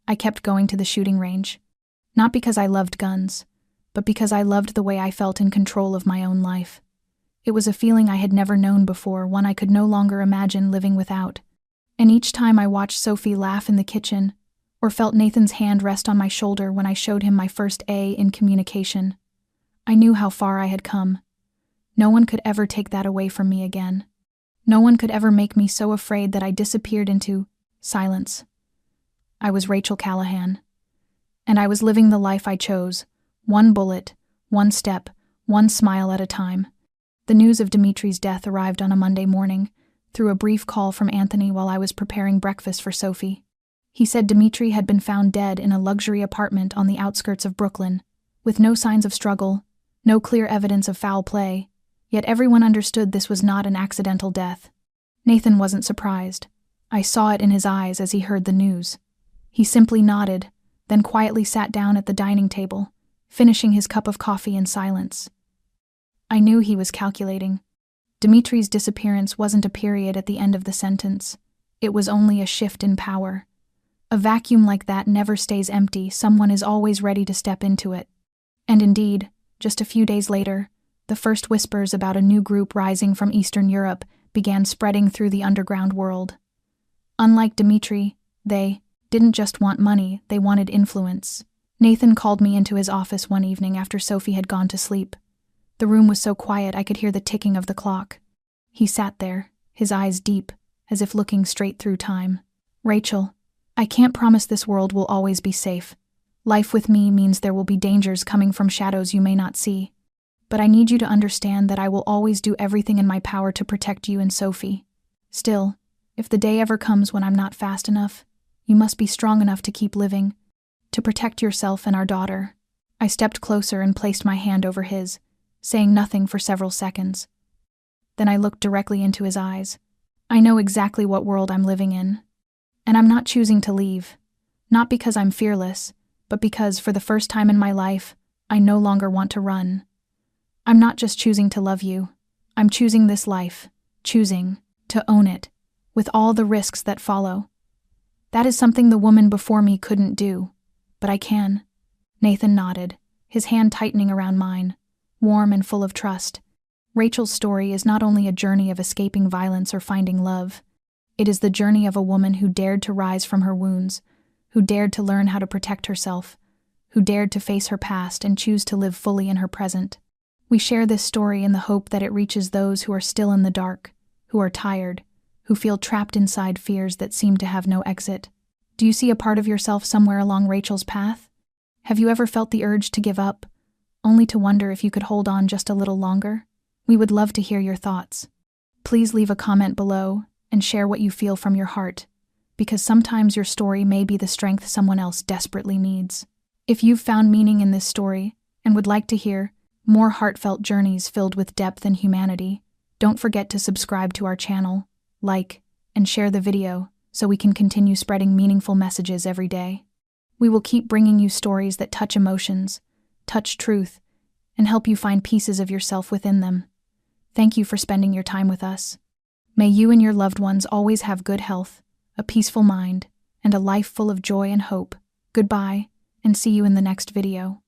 I kept going to the shooting range. Not because I loved guns, but because I loved the way I felt in control of my own life. It was a feeling I had never known before, one I could no longer imagine living without. And each time I watched Sophie laugh in the kitchen, or felt Nathan's hand rest on my shoulder when I showed him my first A in communication, I knew how far I had come. No one could ever take that away from me again. No one could ever make me so afraid that I disappeared into silence. I was Rachel Callahan, and I was living the life I chose, one bullet, one step, one smile at a time. The news of Dimitri's death arrived on a Monday morning, through a brief call from Anthony while I was preparing breakfast for Sophie. He said Dimitri had been found dead in a luxury apartment on the outskirts of Brooklyn, with no signs of struggle, no clear evidence of foul play, yet everyone understood this was not an accidental death. Nathan wasn't surprised. I saw it in his eyes as he heard the news. He simply nodded, then quietly sat down at the dining table, finishing his cup of coffee in silence. I knew he was calculating. Dimitri's disappearance wasn't a period at the end of the sentence. It was only a shift in power. A vacuum like that never stays empty, someone is always ready to step into it. And indeed, just a few days later, the first whispers about a new group rising from Eastern Europe began spreading through the underground world. Unlike Dimitri, they didn't just want money, they wanted influence. Nathan called me into his office one evening after Sophie had gone to sleep. The room was so quiet I could hear the ticking of the clock. He sat there, his eyes deep, as if looking straight through time. "Rachel, I can't promise this world will always be safe. Life with me means there will be dangers coming from shadows you may not see. But I need you to understand that I will always do everything in my power to protect you and Sophie. Still, if the day ever comes when I'm not fast enough, you must be strong enough to keep living, to protect yourself and our daughter." I stepped closer and placed my hand over his, saying nothing for several seconds. Then I looked directly into his eyes. "I know exactly what world I'm living in, and I'm not choosing to leave. Not because I'm fearless, but because, for the first time in my life, I no longer want to run. I'm not just choosing to love you. I'm choosing this life, choosing to own it, with all the risks that follow. That is something the woman before me couldn't do, but I can. Nathan nodded, his hand tightening around mine, warm and full of trust. Rachel's story is not only a journey of escaping violence or finding love, it is the journey of a woman who dared to rise from her wounds, who dared to learn how to protect herself, who dared to face her past and choose to live fully in her present. We share this story in the hope that it reaches those who are still in the dark, who are tired, who feel trapped inside fears that seem to have no exit. Do you see a part of yourself somewhere along Rachel's path? Have you ever felt the urge to give up, only to wonder if you could hold on just a little longer? We would love to hear your thoughts. Please leave a comment below and share what you feel from your heart, because sometimes your story may be the strength someone else desperately needs. If you've found meaning in this story and would like to hear more heartfelt journeys filled with depth and humanity, don't forget to subscribe to our channel, like, and share the video so we can continue spreading meaningful messages every day. We will keep bringing you stories that touch emotions, touch truth, and help you find pieces of yourself within them. Thank you for spending your time with us. May you and your loved ones always have good health, a peaceful mind, and a life full of joy and hope. Goodbye, and see you in the next video.